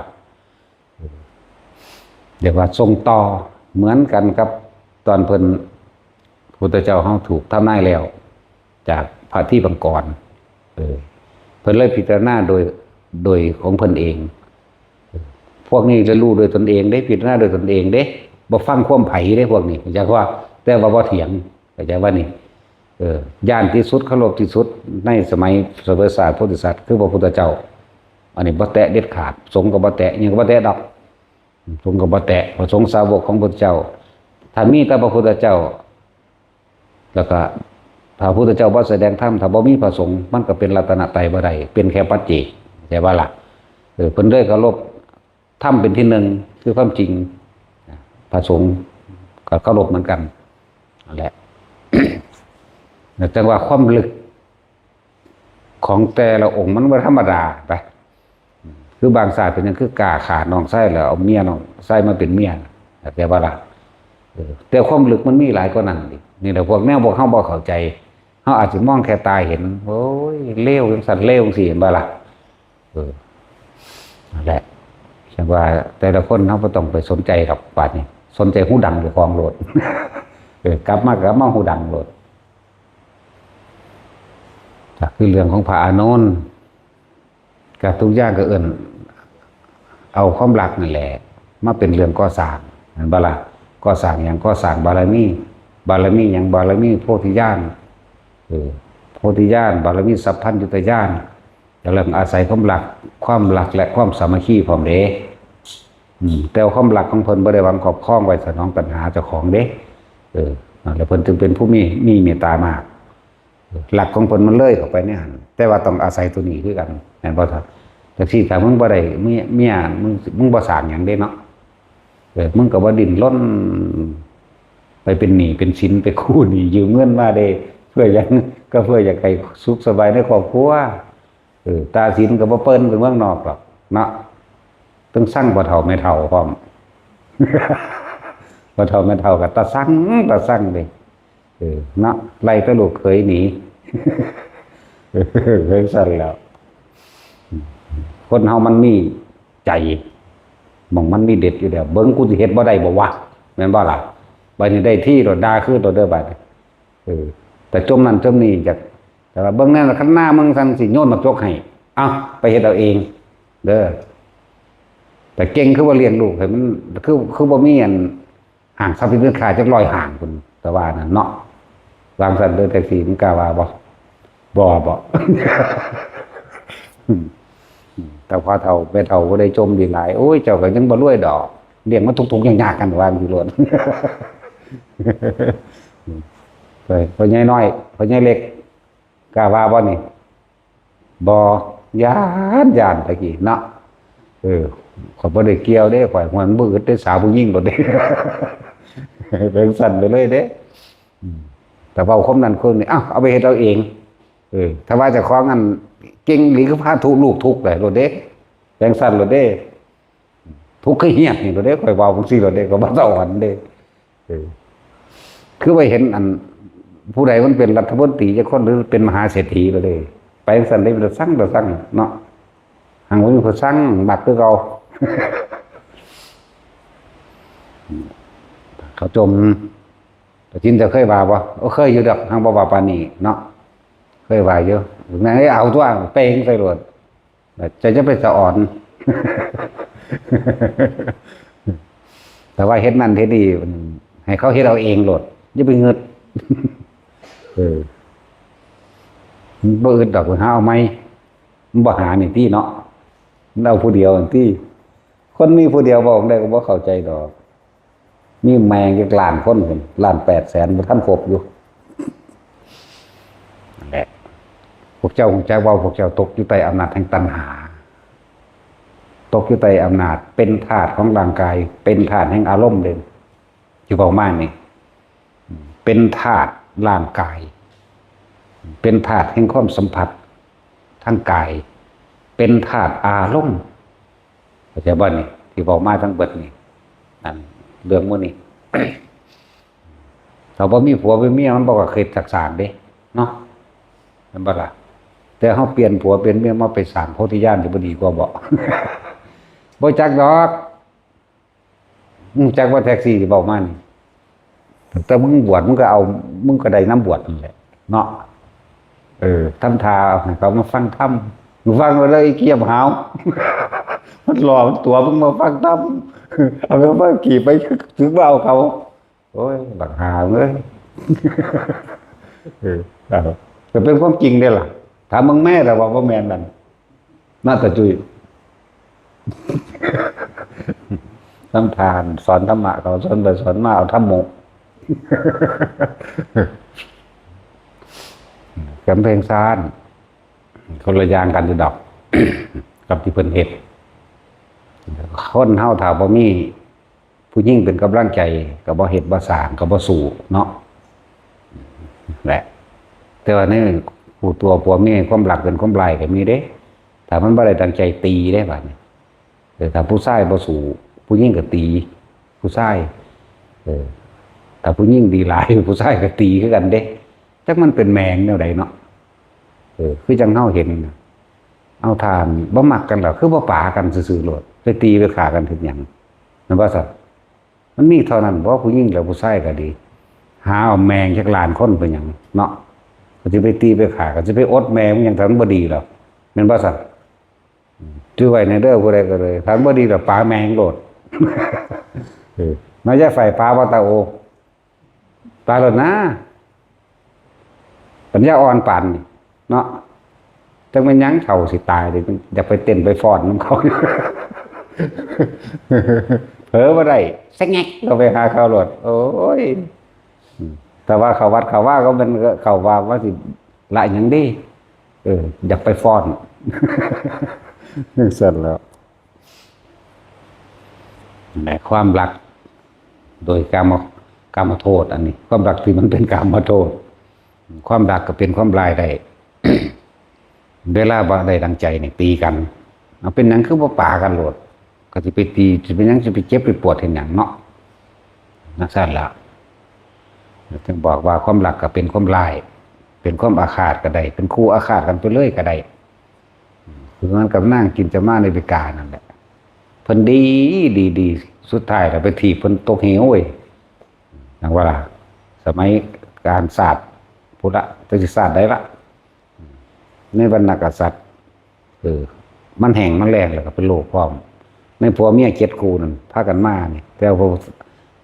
เรียกว่าทรงต่อเหมือนกันกับตอนเพิ่นพุทธเจ้าเฮาถูกทำนายแล้วจากพระที่บังกรเพิ่นเลยพิจารณาโดยของเพิ่นเองพวกนี้จะรู้โดยตนเองได้พิจารณาโดยตนเองเด้บ่ฟังความไผได้พวกนี้เข้าใจว่าแต่ว่าบ่เถียงเข้าใจว่านี่ย่านที่สุดเคารพที่สุดในสมัยศาสนาพุทธศาสนาคือพระพุทธเจ้าอันนี้บ่แตะเด็ดขาดสงฆ์ก็บ่แตะยังก็บ่แตะดอกสงฆ์ก็บ่แตะพระสงฆ์สาวกของพระพุทธเจ้าถ้ามีแต่พระพุทธเจ้าแล้วก็พระพุทธเจ้าบ่แสดงธรรมถ้าบ่มีพระสงฆ์มันก็เป็นรัตนตรัยบ่ได้เป็นแค่ปัจเจกแต่ว่าล่ะเพิ่นเลยเคารพธรรมเป็นที่หนึ่งคือความจริงพระสงฆ์ก็เคารพเหมือนกันนั่นแหละ แต่ว่าความลึกของแต่ละองค์มันบ่ธรรมดาไปคือบางศาสตร์เป็นอย่างคือกาขาน้องไส้แล้วเอาเมียน้องไส้มาเป็นเมียแต่ว่าล่ะแต่ความลึกมันมีหลายกว่านั้นนี่แหละพวกแนวพวกเฮาบ่เข้าใจเฮาอาจจะมองแค่ตาเห็นโอ้ยเลวจังซั่นเลวจังซี่เห็นบ่ล่ะนั่นแหละฉันว่าแต่ละคนเฮาบ่ต้องไปสนใจดอกปานนี้สนใจหูดังเจ้าของโลดกลับมาหูดังโลดคือเรื่องของพระอานนท์กับทุกอย่างก็เอาความรักนั่นแหละมาเป็นเรื่องก่อสร้างนั่นบ่ล่ะก่อสร้างอย่างก่อสร้างบารมีอย่างบารมีโพธิญาณโพธิญาณบารมีสัพพัญญุตญาณแล้วเราอาศัยความรักและความสามัคคีพร้อมเด้แต่ความรักของเพิ่นบ่ได้หวังครอบครองไว้สนองตัณหาเจ้าของเด้แล้วเพิ่นจึงเป็นผู้มีเมตตามากหลักของเพิ่นมันเลยเข้าไปในหันแต่ว่าต้องอาศัยตัวนี้คือกันแม่นบ่ครับแต่ที่ถ้ามึงบ่ได้เมียมึงบ่สร้างหยังเด้เนาะมึงก็บ่ดิ้นรนไปเป็นหนี้เป็นสินไปกู้หนี้ยืมเงินมาได้เพื่ออยากให้สุขสบายในครอบครัวตาสินก็บ่เปิ้นไปเมืองนอกหรอกเนาะ ต้องสั่งบ่เฒ่าไม่เฒ่าพร้อม บ่เฒ่าไม่เฒ่าก็ตาสั่งเลยเนาะไล่ตะลูกเคยหนี เคยสั่นแล้วคนเฮามันมีใจหม่องมันมีเด็ดอยู่แล้วเบิ่งกูสิเฮ็ดบ่ได้บ่วะแม่นบ่ล่ะบัดนี้ได้ที่โดดด่าคือตัวเด้อบัดแต่จมนั่นจมนี่จากแต่ว่าเบิ่งนั่นข้างหน้ามึงสั่นสิโยนมาจกให้เอาไปเฮ็ดเอาเองเด้อแต่เก่งคือว่าเลี้ยงลูกให้มันคือบ่มีอันห่างทรัพย์สินค้าจัก100ห่างพุ่นแต่ว่านั่นเนาะวางสั่นเด้อแท็กซี่มึงกล้าว่าบ่ แต่พอเฒ่าไปเฒ่าบ่ได้จมดีหลายโอ้ยเจ้าก็ยังบ่รวยดอกเลี้ยงมันทุกๆยากๆกันว่าอยู่โลด พ่อใหญ่น้อยพ่อใหญ่เล็กกล้าว่าบ่นี่บ่ย้านตะกี้เนาะข้อยบ่ได้เกี่ยวเด้ข้อยมันบ่อึดได้สาวผู้หญิงบ่เด้ เป็นสั่นไปเลยเด้แต่เว้าคมนั้นคนนี่อ้าวเอาไปเฮ็ดเอาเองถ้าว่าเจ้าของอันเก่งหรือคือพาทุกลูกทุกข์ได้โลดเด้แปลงสั่นโลดเด้ทุกข์คือเฮียดนี่โลดเด้ข้อยเว้าจังซี่โลดเด้ก็บ่สอนเด้คือไปเห็นอันผู้ใดมันเป็นรัฐมนตรีจะคนหรือเป็นมหาเศรษฐีไปเลยไปสั่นได้มันสั่งเนาะหางว่ามีผู้สั่งบักคือเขา เขาจมแต่จินจะเคยว่าบ่เคยอยู่ดอกหางบ่ว่าปานนี้เนาะเคยว่าอยู่นั่นเอาตัวเป้งใส่รถจะไปสะอ่อน แต่ว่าเฮ็ดนั่นเฮ็ดนี่ให้เขาเฮ็ดเอาเองโลดอย่าไปเงิดบ่อึดดอกหาเอาไหมมันบ่หานี่ที่เนาะมันเอาผู้เดียวที่คนมีผู้เดียวบอกได้ก็บ่เข้าใจดอกมีแมงจักล้านคนพุ่นล้าน800,000บ่ทันครบอยู่นั่นแหละพวกเจ้าคงใจว่าพวกเจ้าตกอยู่ใต้อำนาจแห่งตัณหาตกอยู่ใต้อำนาจเป็นทาสของร่างกายเป็นทาสแห่งอารมณ์เด่นอยู่เบามากนี่เป็นธาตุร่างกายเป็นธาตุแห่งความสัมผัสทางกายเป็นธาตุอารมณ์เข้าใจบ่นี่ที่บอกมาทั้งเบิดนี่นั่นเรื่องมื้อนี้ ถ้าบ่มีผัวมีเมียมันบ่ก็เคยจักสร้างเด้เนาะแม่นบ่ล่ะแต่เฮาเปลี่ยนผัวเปลี่ยนเมียมาไปสร้างโพธิญาณสิบ่ดีกว่าบ่ บ่จักดอกจักว่าแท็กซี่ที่บอกมานี่แต่มึงบวชมึงก็เอามึงก็ได้น้ำบวชนั่นแหละเนาะทำทาให้เขามาฟังธรรมมึงฟังมาเลยเกียบหาว มันหลอกตัวมึงมาฟังธรรมเอาไปว่าขี่ไปถึงว่าเอาเขาโอ้ยบักหาเอ้ย แต่เป็นความจริงได้ล่ะถามมึงแม่แต่ว่าแม่นั่นน่าจะจุย ทำทานสอนธรรมะเขาสอนไปสอนมาเอาธรรมโมกำแพงซ่านคนละอย่างกันจะดอก กับที่เพิ่นเฮ็ดคนเฮาถ้าบ่มีผู้หญิงเป็นกำลังใจก็บ่เฮ็ดบ่สร้างก็บ่สู้เนาะแหละแต่ว่านี่ผู้ตัวผัวเมียความรักเป็นความลายก็มีเด้ถ้ามันบ่ได้ตั้งใจตีได้บัดนี้ถ้าผู้ชายบ่สู้ผู้หญิงก็ตีผู้ชายถ้าผู้หญิงดีหลายผู้ชายก็ตีคือกันเด้จักมันเป็นแมงแนวใดเนาะคือจังเฮาเห็นเอาทานบ่มักกันแล้วคือบ่ปากันซื่อๆโลดไปตีไปฆ่ากันถึงหยังนั่นว่าซั่นมันมีเท่านั้นบ่ผู้หญิงแล้วผู้ชายก็ดีหาเอาแมงจักล้านคนเป็นหยังเนาะก็สิไปตีไปฆ่าก็สิไปอดแมงมันยังทันบ่ดีแล้วแม่นบ่ซั่นถือไว้ในเด้อผู้ใดก็เลยทันบ่ดีแล้วปาแมงโลด มาจะไฟปาบ่ตาโอตาโลดนะปัญญาอ่อนปานนี่เนาะจังมันยังเฒ่าสิตายเด้อยากไปเต้นไปฟ้อนนำเขา เผลอบ่ได้สักแงกเราไปหาเขาโลดโอ้ยแต่ว่าเขาวัดเขาว่าก็เป็นเขาว่าสิละหยังดีอยากไปฟ้อนนึกเสร็จแล้วแต่ความรักโดยกามโทษอันนี้ความรักที่มันเป็นกามโทษความรักก็เป็นความลายได้ เวลาบ่ได้ดังใจนี่ตีกันเอาเป็นหนังคือบ่ปากันโลด ก็สิไปตีสิไปหยังสิไปเจ็บไปปวดเห็นหยังเนาะนักสั่นละถึงบอกว่าความรักก็เป็นความร้ายเป็นความอาฆาตก็ได้เป็นคู่อาฆาตกันไปเรื่อยก็ได้คือมันกับนั่งกินจะมาในบิกานั่นแหละเพิ่นดีสุดท้ายแล้วไปถีบเพิ่นตกเหวเว้ยนังว่าล่ะสมัยการศาสตร์พุทธจะศาสตร์ได้ละในวรรณกษัตริย์มันแห้งมันแรงแล้วก็เป็นโรคพร้อมในผัวเมียเจ็ดคู่นั่นพากันมานี่แต่พร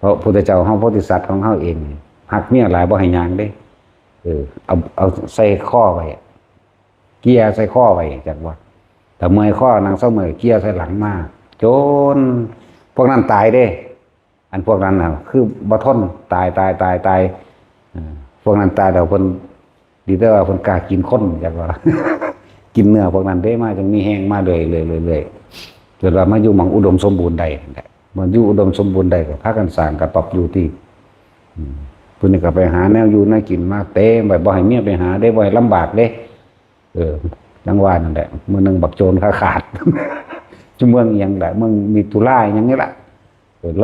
ะพุทธเจ้าเฮาโพธิสัตว์ของเฮาเองหักเมียหลายบ่ให้ยางเด้เอาใส่ข้อไว้เกียร์ใส่ข้อไว้จักว่าแต่เมื่อยข้อนางเศร้าเมื่อยเกียร์ใส่หลังมาจนพวกนั้นตายเด้อันพวกนั้นน่ะคือบ่ทนตายพวกนั้นตายแล้วเพิ่นดีแต่ว่าเพิ่นกล้ากินคนจักว่า กินเนื้อพวกนั้นได้มาจังมีแห้งมาเลยจนว่ามาอยู่หม่องอุดมสมบูรณ์ได้มันอยู่อุดมสมบูรณ์ได้ก็พากันสร้างกระต๊อบอยู่ที่เพิ่นก็ไปหาแนวอยู่แนวกินมาเต็มไปบ่ให้เมียไปหาได้บ่ให้ลำบากเด้จังว่านั่นแหละมื้อนึงบักโจรขาด จุเมืองอีหยังได้เมืองมีตุลาอย่างนี้ล่ะ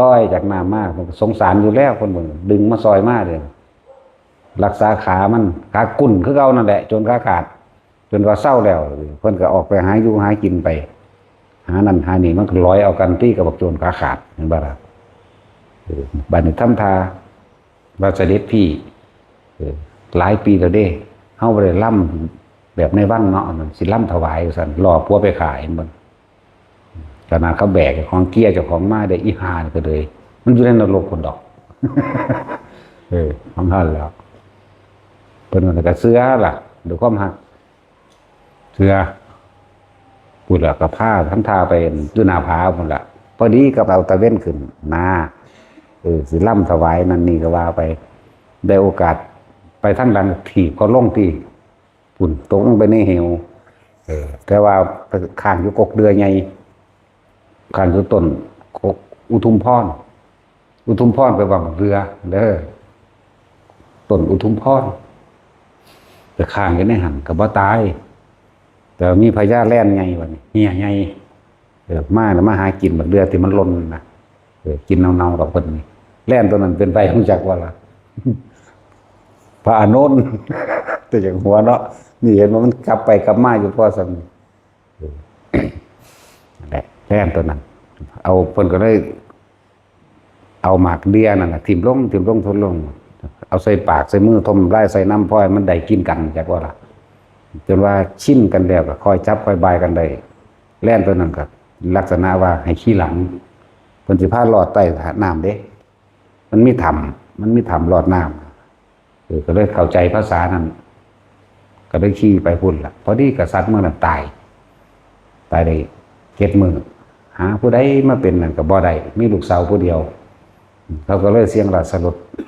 ลอยจากน้ำมามันสงสารอยู่แล้วคนเบิ่งดึงมาซอยมาเด้รักษาขามันขากุ่นคือเก่านั่นแหละจนขาขาดจนว่าเศร้าแล้วเพิ่นก็ออกไปหาอยู่หากินไปหานั่นหานี่มันก็ลอยเอากันที่กับบักโจรขาขาดเห็นบ่ล่ะบัดนี้ทำทาว่าเสด็จพี่หลายปีแล้วเด้เฮาบ่ได้ล่ำแบบในวังเนาะมันสิล่ำถวายซั่นรอผัวไปขายเบิ่งขนาดเขาแบกของเกียร์เจ้าของมาได้อีห่าก็เลยมันอยู่ในนรกคนดอก ของท่านแล้วเพิ่นว่าก็เสือล่ะด้วยความฮักเสือพูดแล้วก็พาทำทาไปอยู่หน้าผาพุ่นล่ะพอดีกับเอาตะเว้นขึ้นนาสิล่ำถวายนั่นนี่ก็ว่าไปได้โอกาสไปทั้งดังถีบเขาลงที่ปุ่นตกลงไปในเหวแต่ว่าข้างอยู่กกเดือใหญ่ข้างอยู่ต้นกกอุทุมพรไปวางเรือเด้อต้นอุทุมพรไปข้างอยู่ในหันก็บ่ตายแต่มีพญาแล่นไงวะนี่เหี้ยไงมาแล้วมาหากินแบบเรือที่มันล้นนะกินเน่าๆกับคนนี่แล่นตัวนั้นเป็นไปรู้จักว่าล่ะ พระอานนท์ แต่อย่างหัวเนาะนี่เห็นว่ามันกลับไปกลับมาอยู่พอสักนั่นแหละแล่นตัวนั้นเอาเพิ่นก็ได้เอาหมากเดียนั่นน่ะทิ่มลงทนลงเอาใส่ปากใส่มือทมไล่ใส่น้ำพ่อยมันได้กินกันจักว่าล่ะจนว่าชินกันแล้วก็คอยจับคอยบายกันได้แล่นตัวนั้นก็ลักษณะว่าให้ขี้หลังเพิ่นสิพาลอดใต้น้ำเด้มันมีถ้ำลอดน้ำก็เลยเข้าใจภาษานั้นก็ได้ขี่ไปพุ่นล่ะพอดีกษัตริย์เมื่อนั้นตายได้7 มื้อหาผู้ใดมาเป็นนั่นก็บ่ได้มีลูกสาวผู้เดียวเขาก็เลยเสียงราช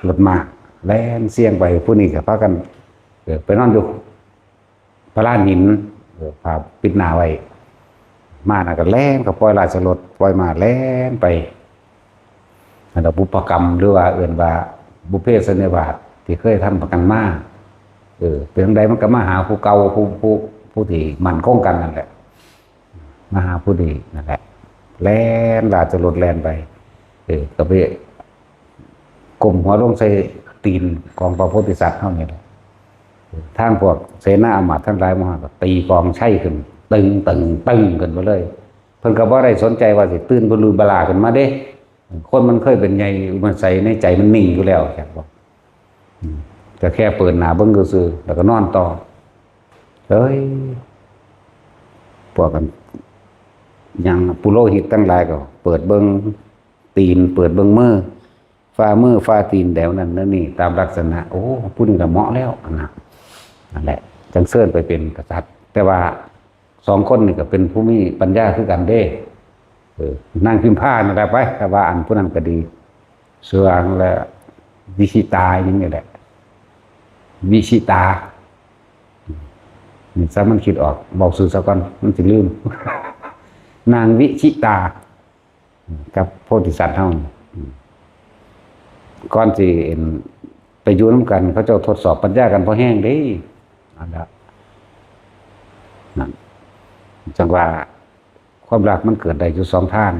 รถมาแล่นเสียงไปผู้นี้ก็พากันไปนอนอยู่พระลานหินพาปิดหน้าไว้มาน่ะก็แล่นก็ปล่อยราชรถปล่อยมาแล่นไปอันนั้นบุพกรรมหรือว่าเอื่นว่าบุพเพสันนิวาสที่เคยทำประกันมาเป็นจังไดมันก็มาหาผู้เก่าผู้ที่มั่นคงกันนั่นแหละมาหาผู้ดีนั่นแหละแล่นราชรถแล่นไปก็ไปกลมหัวลงใส่ตีนของพระโพธิสัตว์เท่านี้แหละทางพวกเสนาอมาตย์ทั้งหลายมาก็ตีกองไช่ขึ้นตึงขึ้นไปเลยเพิ่นก็บ่ได้สนใจว่าสิตื่นบลือบลาขึ้นมาเด้คนมันเคยเป็นไงมันใส่ในใจมันนิ่งอยู่แล้วครับบอกก็แค่เปิดหน้าเบิ่งซื่อแล้วก็นอนต่อพวกกันยังปุโรหิตทั้งหลายก็เปิดเบิ่งตีนเปิดเบิ่งมือฝ่าตีนแถวนั้นนั่นนี่ตามลักษณะโอ้ผู้นี้ก็เหมาะแล้วนั่นแหละจังเซิ่นไปเป็นกษัตริย์แต่ว่า2 คนนี่ก็เป็นผู้มีปัญญาคือกันเด้นั่งพิมพ์ผ้านั่นแหละไปแต่ว่าอันผู้นั้นก็ดีเสืองและวิชิตาอย่างนี้แหละวิชิตานี่ซะมันคิดออกบอกสื่อซะก่อนมันสิลืม นางวิชิตากับโพธิสัตว์เฮาก่อนสิไปอยู่นำกันเขาเจ้าทดสอบปัญญากันพอแห้งเด้อันนั้นนั่นจังว่าความรักมันเกิดได้อยู่2 ทาง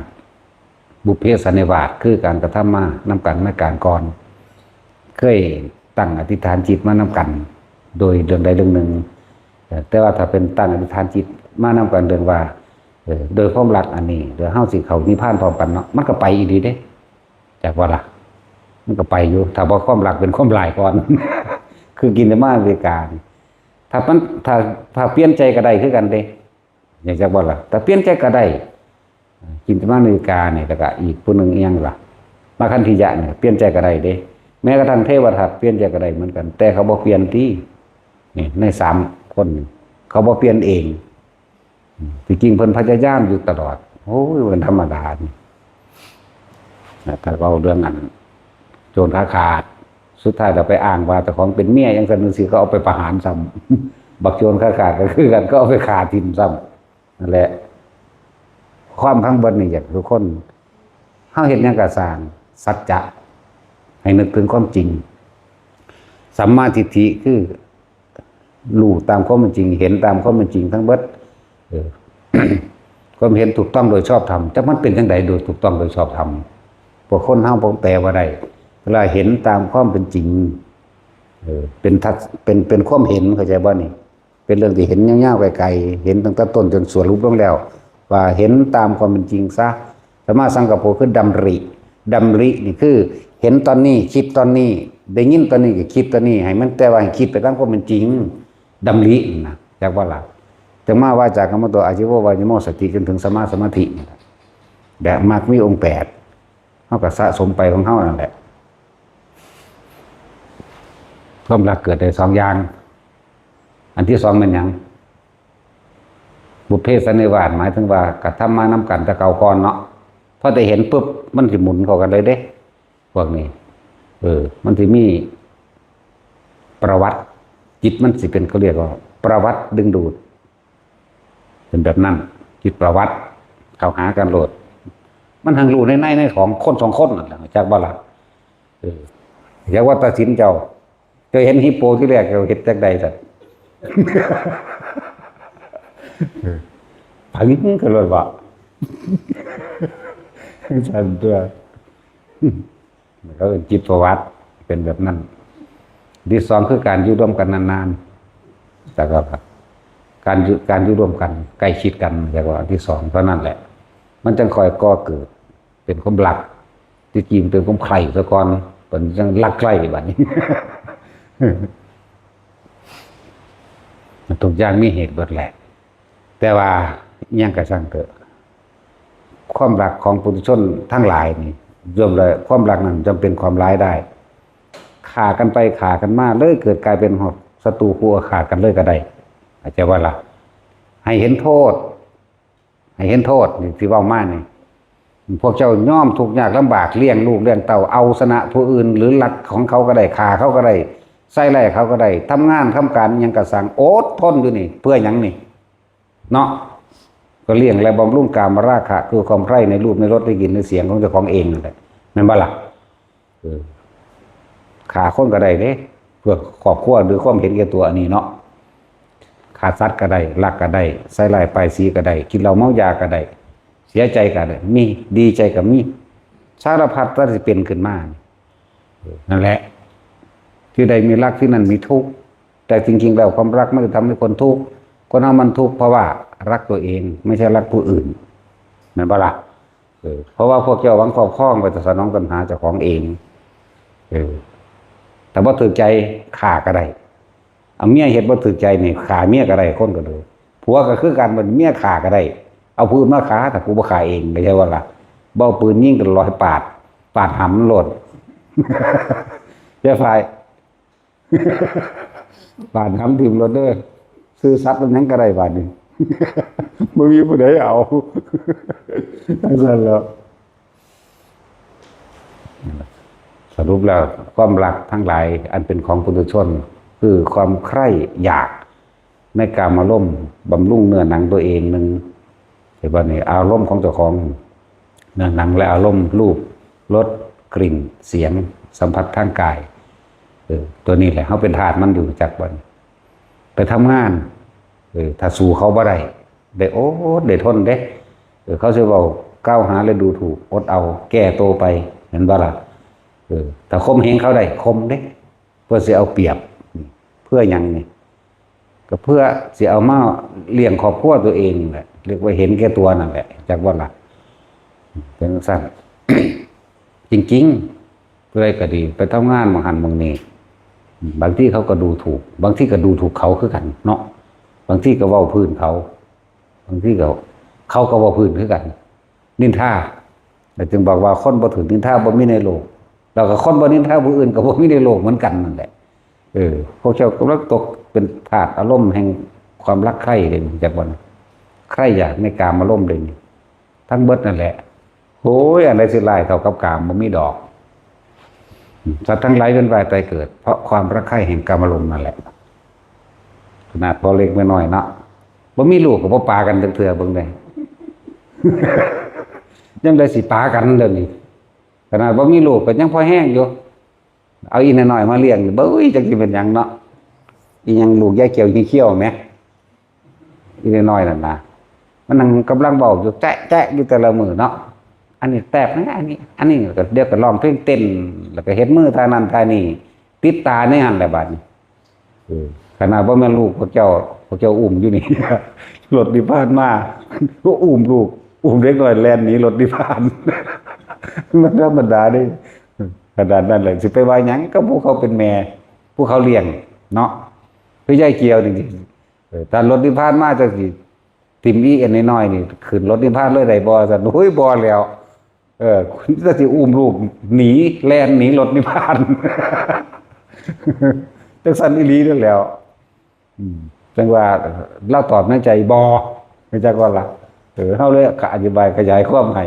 บุพเพสันนิวาสคือการกระทำมานํกันในการก่อนเคยตั้งอธิษฐานจิตมานํกันโดยเรื่องใดเรื่องหนึ่งแต่ว่าถ้าเป็นตั้งอธิษฐานจิตมานํกันเรื่องว่าโดยความรักอันนี้เดี๋ยวเฮาสิเข้านิพพานพร้อมกันเนาะมันก็ไปอีกดีเด้จากว่าล่ะมันก็ไปอยู่ถ้าบ่ความรักเป็นความหลายก่อน คือกินแต่มาเวกาถ้ามันถ้าเปลี่ยนใจก็ได้คือกันเด้อย่างจักบ่ล่ะแต่เปลี่ยนใจก็ได้กินแต่มาเวกาเนี่ยแล้วก็อีกผู้หนึงอีหยังล่ะมาคันธิยะเนี่ยเปลี่ยนใจก็ได้เด้แม้กระทั่งเทวทัตเปลี่ยนใจก็ได้เหมือนกันแต่เขาบ่เปลี่ยนที่นี่ใน3คนเขาบ่เปลี่ยนเองที่จริงเพิ่นพยายามอยู่ตลอดโอ้ยมันธรรมดานี่ถ้าเอาเรื่องอันโจรค้าขาดสุดท้ายเราไปอ้างว่าแต่ของเป็นเมียยังซั่นสิก็เอาไปประหารซ้ำบักโจรค้าขาดก็คือกันก็เอาไปฆ่าทิ่มซ้ำนั่นแหละความทั้งเบิดนี่อยากทุกคนเฮาเฮ็ดหยังก็สร้างสัจจะให้นึกถึงความจริงสัมมาทิฏฐิคือรู้ตามความเป็นจริงเห็นตามความเป็นจริงทั้งเบิดความเห็นถูกต้องโดยชอบธรรมแต่มันเป็นจังไดโดยถูกต้องโดยชอบธรรมพวกคนเฮาบ่แปลว่าได้เวลาเห็นตามความเป็นจริงเป็นความเห็นเข้าใจบ่นี่เป็นเรื่องที่เห็นยาวๆไกลๆเห็นตั้งแต่ต้นจนสรุปลงแล้วว่าเห็นตามความเป็นจริงซะสัมมาสังกัปโปคือดำรินี่คือเห็นตอนนี้คิดตอนนี้ได้ยินตอนนี้ก็คิดตอนนี้ให้มันแต่ว่าให้คิดไปตามความเป็นจริงดำรินะจากว่าล่ะจังมาว่าจากกรรมตัวอาชีวะวายโมสติจนถึงสมาธิแบบมากมีองค์8เฮาก็สะสมไปของเฮานั่นแหละความรักเกิดได้2อย่างอันที่2เป็นหยังบุพเพสันนิวาสหมายถึงว่ากระทำมานํกันแต่เก่าก่อนเนาะพอได้เห็นปุ๊บมันสิหมุนเข้ากันเลยเด้พวกนี้มันสิมีประวัติจิตมันสิเป็นเขาเรียกว่าประวัติดึงดูดเป็นแบบนั้นจิตประวัติเข้าหากันโลดมันหังรู้ในของคน2คนนั่นแหละจากบ่ล่ะอยากว่าตัดสินเจ้าเห็นฮิปโปที่แรกเราเห็นจากใดสัตว์ผังก็เลยว่าฉันตัวเขาเป็นจิตประวัติเป็นแบบนั้นที่2คือการอยู่ร่วมกันนานๆแต่ก็การอยู่ร่วมกันใกล้ชิดกันอย่างว่าที่2เท่านั้นแหละมันจึงคอยก่อเกิดเป็นความรักที่จริงเป็นความใคร่ซะก่อนเป็นจังรักใคร่บัดนี้ทุกอย่างมีเหตุเบิดแหละแต่ว่ายังกระช่างเถอะความรักของปุถุชนทั้งหลายนี่รวมเลยความรักนั้นจำเป็นความร้ายได้ฆ่ากันไปฆ่ากันมาเลยเกิดกลายเป็นศัตรูคู่อาฆาตกันเลยก็ได้อาจจะว่าล่ะให้เห็นโทษนี่ที่เว้ามานี่พวกเจ้าย่อมทุกข์ยากลำบากเลี้ยงลูกเลี้ยงเต้าเอาชนะผู้อื่นหรือลักของเขาก็ได้ฆ่าเขาก็ได้ใส่ไล่เขาก็ได้ทำงานทำการยังกระสังอดทนอยู่นี่เพื่อหยังนี่เนาะก็เลี้ยงและบำรุงกามราคะคือความใคร่ในรูปในรสในกลิ่นในเสียงของเจ้าของเองนั่นแหละแม่นบ่ล่ะฆ่าคนก็ได้เด้เพื่อครอบครัวหรือความเห็นแก่ตัวอันนี้เนาะฆ่าสัตว์ก็ได้ลักก็ได้ใส่ไล่ป้ายสีก็ได้กินเหล้าเมายาก็ได้เสียใจก็ได้มีดีใจก็มีสารพัดที่เป็นขึ้นมานั่นแหละที่ใดมีรักที่นั่นมีทุกข์แต่จริงๆแล้วความรักไม่ได้ทำให้คนทุกข์คนเอามันทุกข์เพราะว่ารักตัวเองไม่ใช่รักผู้อื่นแม่นบ่ล่ะเพราะว่าพวกเจ้าหวังครอบครองไปแต่สนองตัณหาเจ้าของเองแต่บ่ถูกใจฆ่าก็ได้เอาเมียเฮ็ดบ่ถูกใจนี่ฆ่าเมียก็ได้คนก็ได้ผัวก็คือกันมันเมียฆ่าก็ได้เอาปืนมาฆ่าแต่กูบ่ฆ่าเองไม่ใช่ว่าล่ะบ่เอาปืนยิงกัน100ปาดหำโลดเจ้าฝ่ายบาดหำทิ่มรถเด้อซื้อสัตว์มันยังก็ได้บาดนี้บ่มีผู้ใดเอาทั้งนั้นแล้วสรุปแล้วความรักทั้งหลายอันเป็นของปุถุชนคือความใคร่อยากในกามารมณ์บำรุงเนื้อหนังตัวเองนึงไอ้บ่นี่อารมณ์ของเจ้าของเนื้อหนังและอารมณ์รูปรสกลิ่นเสียงสัมผัสทางกายตัวนี้แหละเขาเป็นทาสมันอยู่จากบันไปทำงานถ้าสู้เขาบ่ได้ได้โอ้ได้ทนเด้เขาจะบอก ก้าวหาและดูถูกอดเอาแก้โตไปเห็นบ่ล่ะแต่ข่มเหงเขาได้ข่มเด้เพื่อสิเอาเปรียบเพื่อหยังนี่ก็เพื่อสิเอามาเลี้ยงครอบครัวตัวเองแหละเรียกว่าเห็นแก่ตัวนั่นแหละจากบ่ล่ะเป็นสั้น จริงๆอะไรก็ดีไปทำงานบางหันบางนี้บางที่เขาก็ดูถูกบางที่ก็ดูถูกเขาคือกันเนาะบางที่ก็เว้าพื้นเขาบางที่ก็เขาก็เว้าพื้นคือกันนินทาแต่จึงบอกว่าคนบ่ถึงนินทาบ่มีในโลกเราก็คนบ่นินทาผู้อื่นก็บ่มีในโลกเหมือนกันนั่นแหละพวกเจ้ากำลังตกเป็นธาตุอารมณ์แห่งความรักใคร่เลยจากวันใคร่อยากในกามอารมณ์เลยทั้งเบิดนั่นแหละโอ้ยอะไรสิลายเท่ากับกามบ่มีดอกสัตว์ทั้งหลายเป็นวายตายเกิดเพราะความรักใคร่แห่งกามอารมณ์นั่นแหละขนาดพอเล็กไม่น้อยเนาะบ่มีลูกก็บ่ปากันเถื่อเบิ่งได้ ยังได้สิปากันเดี๋ยวนี้ขนาดบ่มีลูกก็ยังพอแห้งอยู่เอาอีน้อยๆมาเลี้ยงเบ้ยจังสิเป็นหยังเนาะอีหยังลูกยายเขียวเขี้ยวแหมอีน้อยๆนั่นน่ะมันนั่งกำลังเว้าอยู่แจ๊ะๆอยู่แต่ละมื้อเนาะอันนี้แตบนะอันนี้ก็เดี๋ยวก็ร้องเพลงเต้นแล้วก็เฮ็ดมือท่านั้นท่านี้ติดตาในหั่นแหละบัดนี้ขนาดบ่แม่นลูกพวกเจ้าอุ้มอยู่นี่ รถดิพานมาก็อุ้มลูกอุ้มเด็กน้อยแล่นหนีรถดิพาน มันธรรมดาเด้ขนาดนั้นเลยสิไปว่าหยังก็พวกเขาเป็นแม่พวกเขาเลี้ยงเนาะคือยายเกียวจริงๆแต่รถดิพานมาจังสิติมอีเอ็นน้อยๆนี่ขึ้นรถดิพานเลยได้บ่ซั่นโอ้ยบ่แล้วคุณจะสิอุ้มลูกหนีแล่นหนีรถดิพาน จังซั่นอีหลีนั่นแล้วจังว่าเราตอบในใจบ่ไม่จักว่าล่ะเฮาเลยอธิบายขยายความให้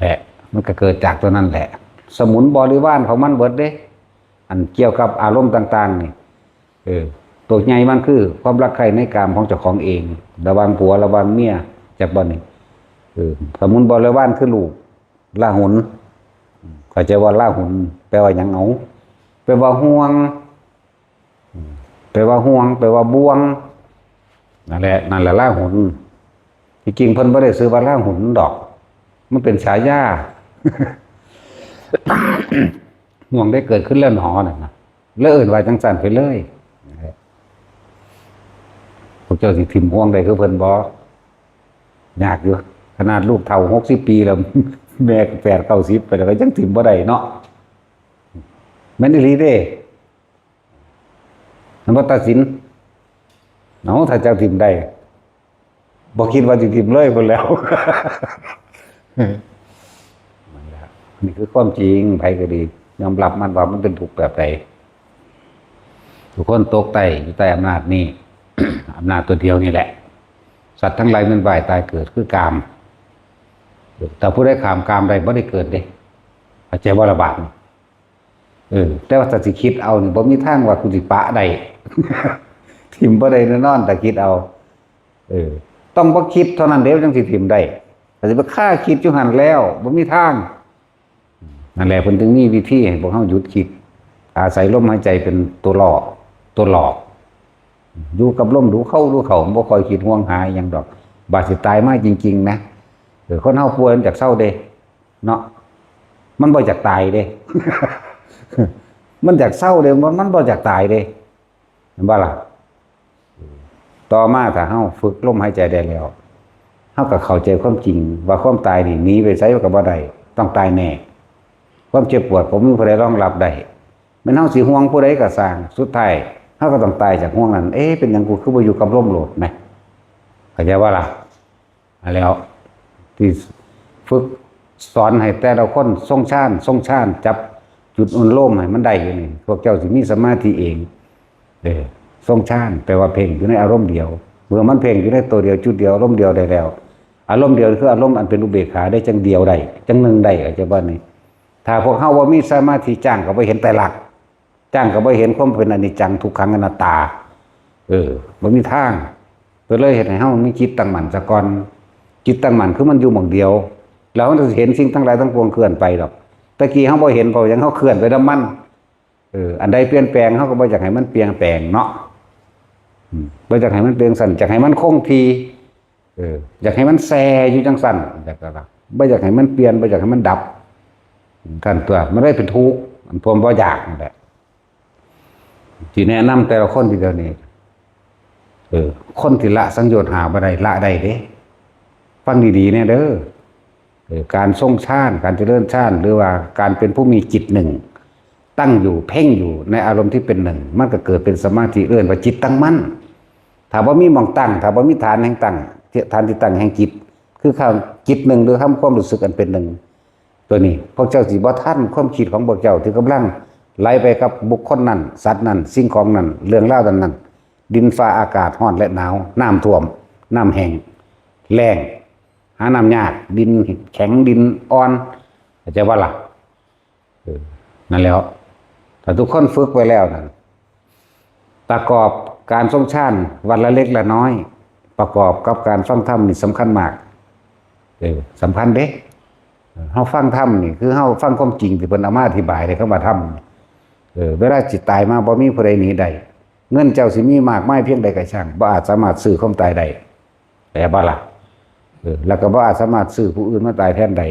แหละมันก็เกิดจากตัวนั้นแหละสมุนบริวารของมันเบิดเด้อันเกี่ยวกับอารมณ์ต่างๆนี่ตัวใหญ่มันคือความรักใคร่ในกามของเจ้าของเองระวังผัวระวังเมียจากบ่นี่สมุนบริวารคือลูกล่าหุนเข้าใจว่าล่าหุนแปลว่าหยังเอาแปลว่าห่วงแปลว่าห่วงแปลว่าบ่วงนั่นแหละล่าหุนที่จริงเพิ่นบ่ได้ซื้อว่าล่าหุนดอกมันเป็นฉายา ห่วงได้เกิดขึ้นแล้วหนอน่ะนะแล้วเอิ้นว่าจังซั่นไปเลยพวกเจ้าสิทิ่มห่วงได้คือเพิ่นบ่ยากอยู่ขนาดลูกเฒ่า60ปีแล้วแม่8 90ไปแล้วก็ยังทิ่มบ่ได้เนาะแม่นอีหลีเด้มันบ่ตัดสินเนาะถ้าเจ้าทิ่มได้บ่คิดว่าสิทิ่มเลยพุ่นแล้ว นี่คือความจริงไผก็ดียอมรับมันว่ามันเป็นทุกข์แบบใดทุกคนตกใต้อยู่ใต้อำนาจนี้ อำนาจตัวเดียวนี่แหละสัตว์ทั้งหลายมันว่ายตายเกิดคือกามแต่ผู้ได้ขามกามใดบ่ได้เกิดเด้เข้าใจบ่ระบาดแต่ว่าถ้าสิคิดเอานี่บ่มีทางว่าคุณสิปะได้ ทิ่มบ่ได้แน่นอนแต่คิดเอาต้องบ่คิดเท่านั้นเด้จังสิทิ่มได้แต่สิไปฆ่าคิดอยู่หั่นแล้วบ่มีทางนั่นแหละเพิ่นถึงมีวิธีให้พวกเฮาหยุดคิดอาศัยลมหายใจเป็นตัวหลอกอยู่กับลมดูเข้าบ่ค่อยคิดห่วงหาหยังดอกบาดสิตายมาจริงๆนะคนเฮาป่วยมันจากเศร้าเด้เนาะมันบ่จากตายเด้ มันจากเศร้าเด้มันบ่จากตายเด้เห็นบ่ล่ะต่อมาถ้าเฮาฝึกลมหายใจได้แล้วเฮาก็เข้าใจความจริงว่าความตายนี่หนีไปไสก็บ่ได้ต้องตายแน่ความเจ็บปวดผมมีผู้ใดรองรับได้แม่นเฮาสิห่วงผู้ใดก็สร้างสุดท้ายเฮาก็ต้องตายจากห่วงนั้นเป็นหยังกูคือบ่อยู่กับลมโลดแหมเข้าใจว่าล่ะแล้วที่ฝึกสอนให้แต่ละคนทรงชาญจับจุดอุ่นลมให้มันได้อยู่นี่พวกเจ้าสิมีสมาธิเองทรงชาญแปลว่าเพ่งอยู่ในอารมณ์เดียวเมื่อมันเพ่งอยู่ในตัวเดียวจุดเดียวอารมณ์เดียวได้แล้วอารมณ์เดียวคืออารมณ์อันเป็นอุเบกขาได้จังเดียวได้จังหนึ่งได้เข้าใจบ่นี่ถ้าพวกเฮาว่ามีสมาธิจ้างก็บ่เห็นแต่หลักจ้างก็บ่เห็นความเป็นอนิจจังทุกขังอนัตตาบ่มีทางเพิ่นเลยเฮ็ดให้เฮามีจิตตั้งมั่นซะก่อนจิตตั้งมั่นคือมันอยู่หม่องเดียวแล้วมันจะเห็นสิ่งทั้งหลายทั้งปวงเคลื่อนไปดอกตะกี้เฮาบ่เห็นเพราะหยังเฮาเคลื่อนไปนำมันอันใดเปลี่ยนแปลงเฮาก็บ่อยากให้มันเปลี่ยนแปลงเนาะบ่อยากให้มันเปลี่ยนสั่นอยากให้มันคงที่ อยากให้มันแซ่อยู่จังสั่นอยากอะไรไม่อยากให้มันเปลี่ยนไม่อยากให้มันดับกันตัวมันได้เป็นทุกข์มันพวมบ่อยากนั่นแหละที่แนะนำแต่ละคนทีเดียวนี้คนที่ละสังโยชน์หาบ่ได้ละได้เด้ฟังดีๆเนี่ยเด้อการทรงฌานการเจริญฌานหรือว่าการเป็นผู้มีจิตหนึ่งตั้งอยู่เพ่งอยู่ในอารมณ์ที่เป็นหนึ่งมันก็เกิดเป็นสมาธิเอื่นว่าจิตตั้งมั่นถ้าว่ามีมองตั้งถ้าว่ามีฐานแห่งตั้งฐานที่ตั้งแห่งจิตคือข้าวจิตหนึ่งหรือทำความรู้สึกอันเป็นหนึ่งตัวนี้พวกเจ้าสิบ่ทันความคิดของพวกเจ้าที่กำลังไหลไปกับบุคคลนั้นสัตว์นั้นสิ่งของนั้นเรื่องเล่านั้นดินฟ้าอากาศร้อนและหนาวน้ำท่วมน้ำแห้งแล้งหาน้ำยากดินแข็งดินอ่อนเข้าใจว่าล่ะนั่นแล้วแต่ทุกคนฝึกไว้แล้วนั่นประกอบการทรงฌานวันละเล็กละน้อยประกอบกับการฟังธรรมนี่สำคัญมากสำคัญเด้เฮาฟังธรรมนี่คือเฮาฟังความจริงที่เพิ่นเอามาอธิบายได้เข้ามาทำเวลาจิตตายมาบ่มีผู้ใดหนีได้เงินเจ้าสิมีมากมายเพียงใดก็ช่างบ่อาจสามารถซื้อความตายได้แต่บ่ล่ะแล้วก็บ่อาจสามารถซื้อผู้อื่นมาตายแทนได้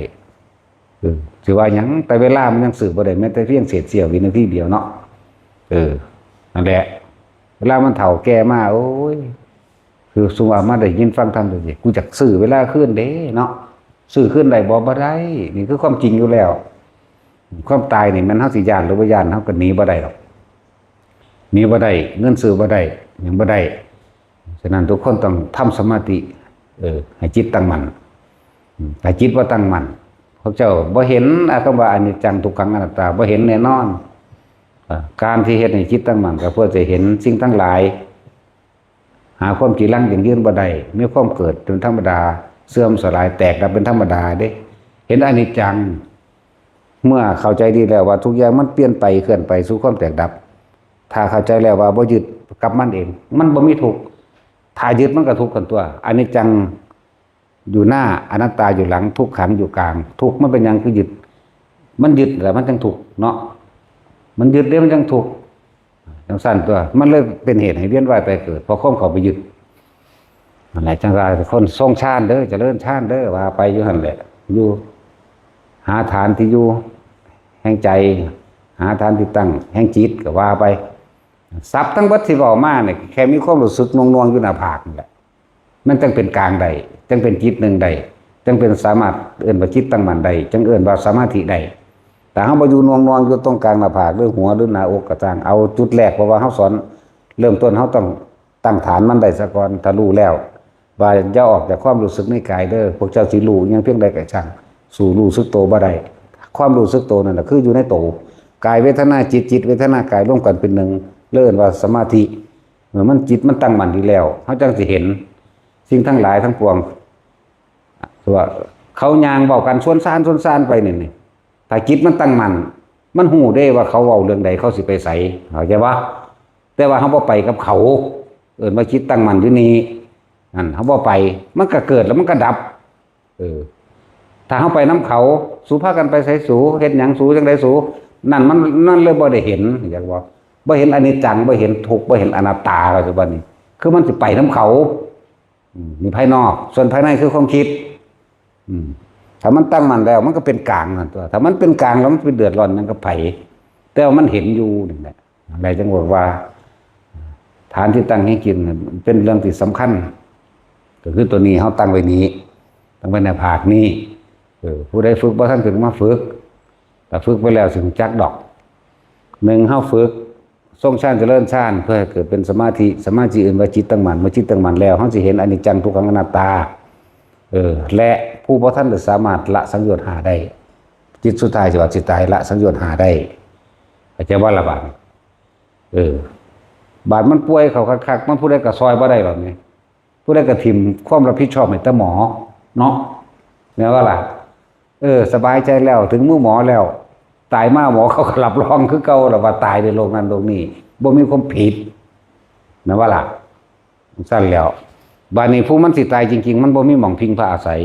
สิว่าหยังแต่เวลามันยังซื้อบ่ได้แม้แต่เพียงเศษเสี้ยววินาทีเดียวเนาะนั่นแหละเวลามันเฒ่าแก่มาโอ้ยคือสมมุติว่ามาได้ยินฟังธรรมจังซี่กูจักซื้อเวลาคืนเด้เนาะซื้อขึ้นได้บ่ได้นี่คือความจริงอยู่แล้วความตายนี่มันเฮาสิย่านหรือบ่ย่านเฮาก็หนีบ่ได้หรอกหนีบ่ได้เงินซื้อบ่ได้หยังบ่ได้ฉะนั้นทุกคนต้องทำสมาธิให้จิตตั้งมั่นแต่จิตว่าตั้งมั่นพวกเจ้าบ่เห็นคำว่าอนิจจังทุกขังอนัตตาบ่เห็นแน่นอนการที่เฮ็ดให้จิตตั้งมั่นก็เพื่อจะเห็นสิ่งทั้งหลายหาความจีรังอย่างยืนบ่ได้มีความเกิดเป็นธรรมดาเสื่อมสลายแตกดับเป็นธรรมดาเด้เห็นอนิจจังเมื่อเข้าใจดีแล้วว่าทุกอย่างมันเปลี่ยนไปเคลื่อนไปสู่ความแตกดับถ้าเข้าใจแล้วว่าบ่ยึดกับมันเองมันบ่มีทุกข์ถ้ายึดมันก็ทุกข์กันตัวอนิจจังอยู่หน้าอนัตตาอยู่หลังทุกขังอยู่กลางทุกข์มันเป็นอย่างคือยึดมันยึดแล้วมันจังทุกข์เนาะมันยึดแล้วมันจังทุกข์จังสั้นตัวมันเลยเป็นเหตุให้เวียนว่ายไปเกิดเพราะความเข้าไปยึดอะไรจังไรคนทรงฌานเด้อเจริญฌานเด้อว่าไปอยู่หั่นแหละอยู่หาฐานที่อยู่แห่งใจหาฐานที่ตั้งแห่งจิตก็ว่าไปทรัพย์ทั้งวัดที่บอกมาเนี่ยแค่มีความรู้สึกนวงๆอยู่หน้าผากนี่แหละมันจังเป็นกลางใดจังเป็นจิตหนึ่งใดจังเป็นสามารถเอื้อนว่าจิตตั้งมั่นใดจังเอื้อนว่าสมาธิใดแต่เฮาบ่อยู่นวงๆอยู่ตรงกลางหน้าผากหรือหัวหรือหน้าอกก็ตามเอาจุดแรกเพราะว่าเฮาสอนเริ่มต้นเฮาต้องตั้งฐานมันได้ซะก่อนถ้ารู้แล้วว่าอย่าออกจากความรู้สึกในกายเด้อพวกเจ้าสิรู้ยังเพียงใดก็ช่างสู่รู้สึกโตบ่ได้ความรู้สึกโตนั่นน่ะคืออยู่ในโตกายเวทนาจิตจิตเวทนากายร่วมกันเป็นหนึ่งเลิ่นว่าสมาธิเมื่อมันจิตมันตั้งมั่นดีแล้วเฮาจังสิเห็นสิ่งทั้งหลายทั้งปวงว่าเขายางเว้ากันส่วนซ่านไปนี่ถ้าจิตมันตั้งมั่นมันฮู้ได้ว่าเขาเว้าเรื่องใดเขาสิไปไสเข้าใจบ่แต่ว่าเฮาบ่ไปกับเขาว่าจิตตั้งมั่นอยู่นี่นั่นเขาบ่ไปมันก็เกิดแล้วมันก็ดับถ้าเขาไปน้ำเขาสู้พากันไปใส่สูเห็นหยังสูจังไดสูนั่นเลยบ่ได้เห็นอยากบอกบ่เห็นอนิจจังบ่เห็นทุกข์บ่เห็นอนัตตาก็คือว่านี่คือมันสิไปน้ำเขามีภายนอกส่วนภายในคือความคิดถ้ามันตั้งมั่นแล้วมันก็เป็นกลางนั่นตัวถ้ามันเป็นกลางแล้วมันเป็นเดือดร้อนนั่นก็ไผแต่ว่ามันเห็นอยู่นี่แหละอะไรจังบอกว่าฐานที่ตั้งให้กินเป็นเรื่องที่สำคัญก็คือตัวนี้เขาตั้งไว้นี้ตั้งไว้ในภาคนี้ผู้ใดฝึกบ่ท่านถึงมาฝึกแต่ฝึกไปแล้วถึงจักดอกหนึ่งเขาฝึกทรงฌานเจริญฌานเพื่อให้เกิดเป็นสมาธิอื่นว่าจิตตั้งมั่นเมื่อจิตตั้งมั่นแล้วเขาจะเห็นอนิจจังทุกขังอนัตตาและผู้บ่ท่านจะสามารถละสังโยชน์หาได้จิตสุดท้ายจะว่าจิตตายละสังโยชน์หาได้อาจจะว่าละบาดบาดมันป่วยเขาคักๆมันผู้ใดก็ซอยบ่ได้หรอกนี่ผู้ใดก็ทิ่มความรับผิดชอบให้แต่หมอเนาะแม่ว่าล่ะสบายใจแล้วถึงมือหมอแล้วตายมาหมอเขาก็รับรองคือเก่าแล้วว่าตายในโรคนั้นโรคนี้บ่มีความผิดนะว่าล่ะสั้นแล้วบาดนี้ผู้มันสิตายจริงๆมันบ่มีหม่องพิงพระอาศัย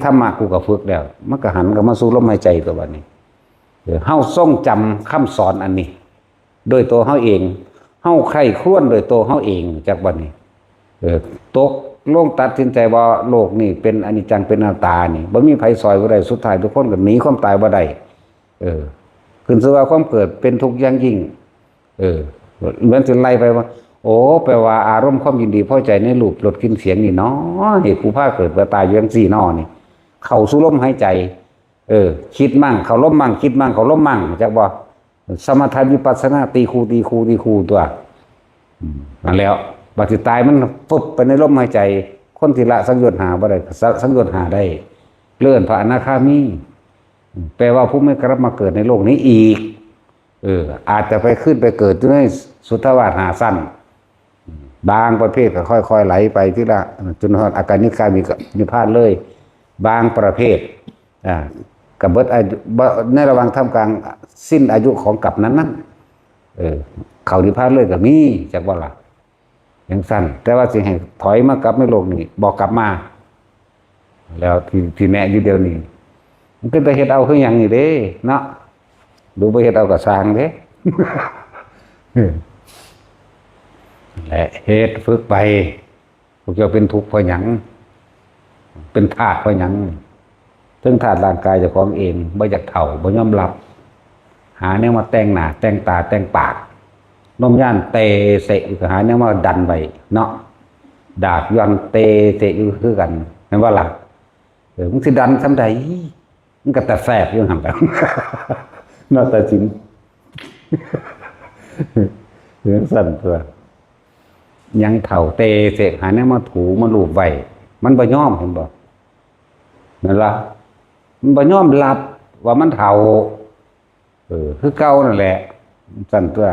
ธรรมะกูก็ฝึกแล้วมันก็หันก็มาสู่ลมหายใจตัวบัดนี้เฮาทรงจำคำสอนอันนี้โดยตัวเฮาเองเฮาใคร่ครวญโดยตัวเฮาเองจากบัดนี้ตก โลกตัดสินใจว่าโลกนี่เป็นอนิจจังเป็นอนัตตานี่บ่มีไผซอยบ่ได้สุดท้ายทุกคนก็หนีความตายบ่ได้ขึ้นสู่ว่าความเกิดเป็นทุกข์อย่างยิ่งเหมือนสิไล่ไปว่าโอ้แปลว่าอารมณ์ความยินดีพอใจในรูปรสกลิ่นเสียงนี่เนาะเหตุผู้พาเกิดว่าตายอยู่จังซี่เนาะนี่เข้าสู่ลมหายใจคิดมั่งเข้าลมมั่งคิดมั่งเข้าลมมั่งจักบ่สมถะวิปัสสนาตีคูตัวนั่นแล้วบัดสิตายมันปุ๊บไปในลมหายใจคนที่ละสังโยชน์หาบ่ได้สังโยชน์หาได้เลื่อนพระอนาคามีแปลว่าผู้ไม่กลับมาเกิดในโลกนี้อีกอาจจะไปขึ้นไปเกิดในสุทธวาสหาสั้นบางประเภทก็ค่อยๆไหลไปที่ละจนอาการนิกายมีนิพพานเลยบางประเภทกับเบิดอายุในระหว่างท่ามกลางสิ้นอายุของกลับนั้นเขานิพพานเลยก็มีจากว่าล่ะยังสั้นแต่ว่าสิให้ถอยมากลับในโลกนี้บอกกลับมาแล้วที่แน่อยู่เดียวนี้มันก็จะเฮ็ดเอาคืออย่างนี้เด้เนาะดูไปเฮ็ดเอากับสร้างเด้ และเฮ็ดฝึกไปพวกเจ้าเป็นทุกข์เพราะหยังเป็นธาตุเพราะหยังถึงธาตุร่างกายเจ้าของเองบ่อยากเฒ่าบ่ยอมรับหาแนวมาแต่งหน้าแต่งตาแต่งปากนมย่านเตเสะก็หาแนวมาดันไว้เนาะดาบย้อนเตเสะอยู่คือกันแม่นว่าล่ะมึงสิดันซำใดมันก็แต่แสบอยู่หั่นแหละ น่าตาจริงเรื่องสั่นตัวยังเถ่าเตเสกหาเนี่ยมาถูมาลูบไว้มันบ่ยอมเห็นบ่นั่นล่ะมันบ่ยอมรับว่ามันเถ่าคือเก่านั่นแหละสั่นตัว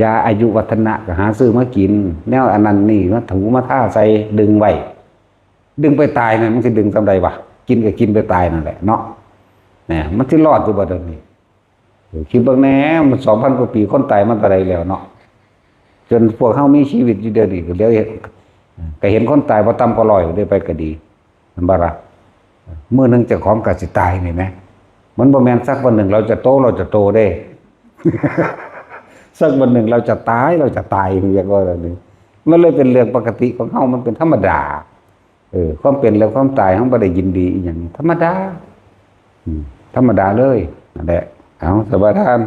ยาอายุวัฒนะก็หาซื้อมากินแนวอันนั้นนี่มาถูมาท่าใส่ดึงไว้ดึงไปตายนั่นมันสิดึงซำใดวะกินก็กินไปตายนั่นแหละเนาะเนี่ยมันสิรอดอยู่บ่เดี๋ยวนี้คิดเบิ่งแหน่มัน 2,000 กว่าปีคนตายมันก็ได้แล้วเนาะจนพวกเฮามีชีวิตอยู่เดี๋ยวนี้ก็เดี๋ยวก็เห็นคนตายบ่ต่ำกว่า100ได้ไปก็ดีมันบ่ล่ะมื้อนึงเจ้าของก็สิตายนี่แหมมันบ่แม่นสักวันหนึ่งเราจะโตเด้ สักวันหนึ่งเราจะตายอย่างว่าแบบนี้มันเลยเป็นเรื่องปกติของเฮามันเป็นธรรมดาความเป็นแล้วความตายเฮาบ่ได้ยินดีอีหยังธรรมดาเลยนั่นแหละเอาสบายทาน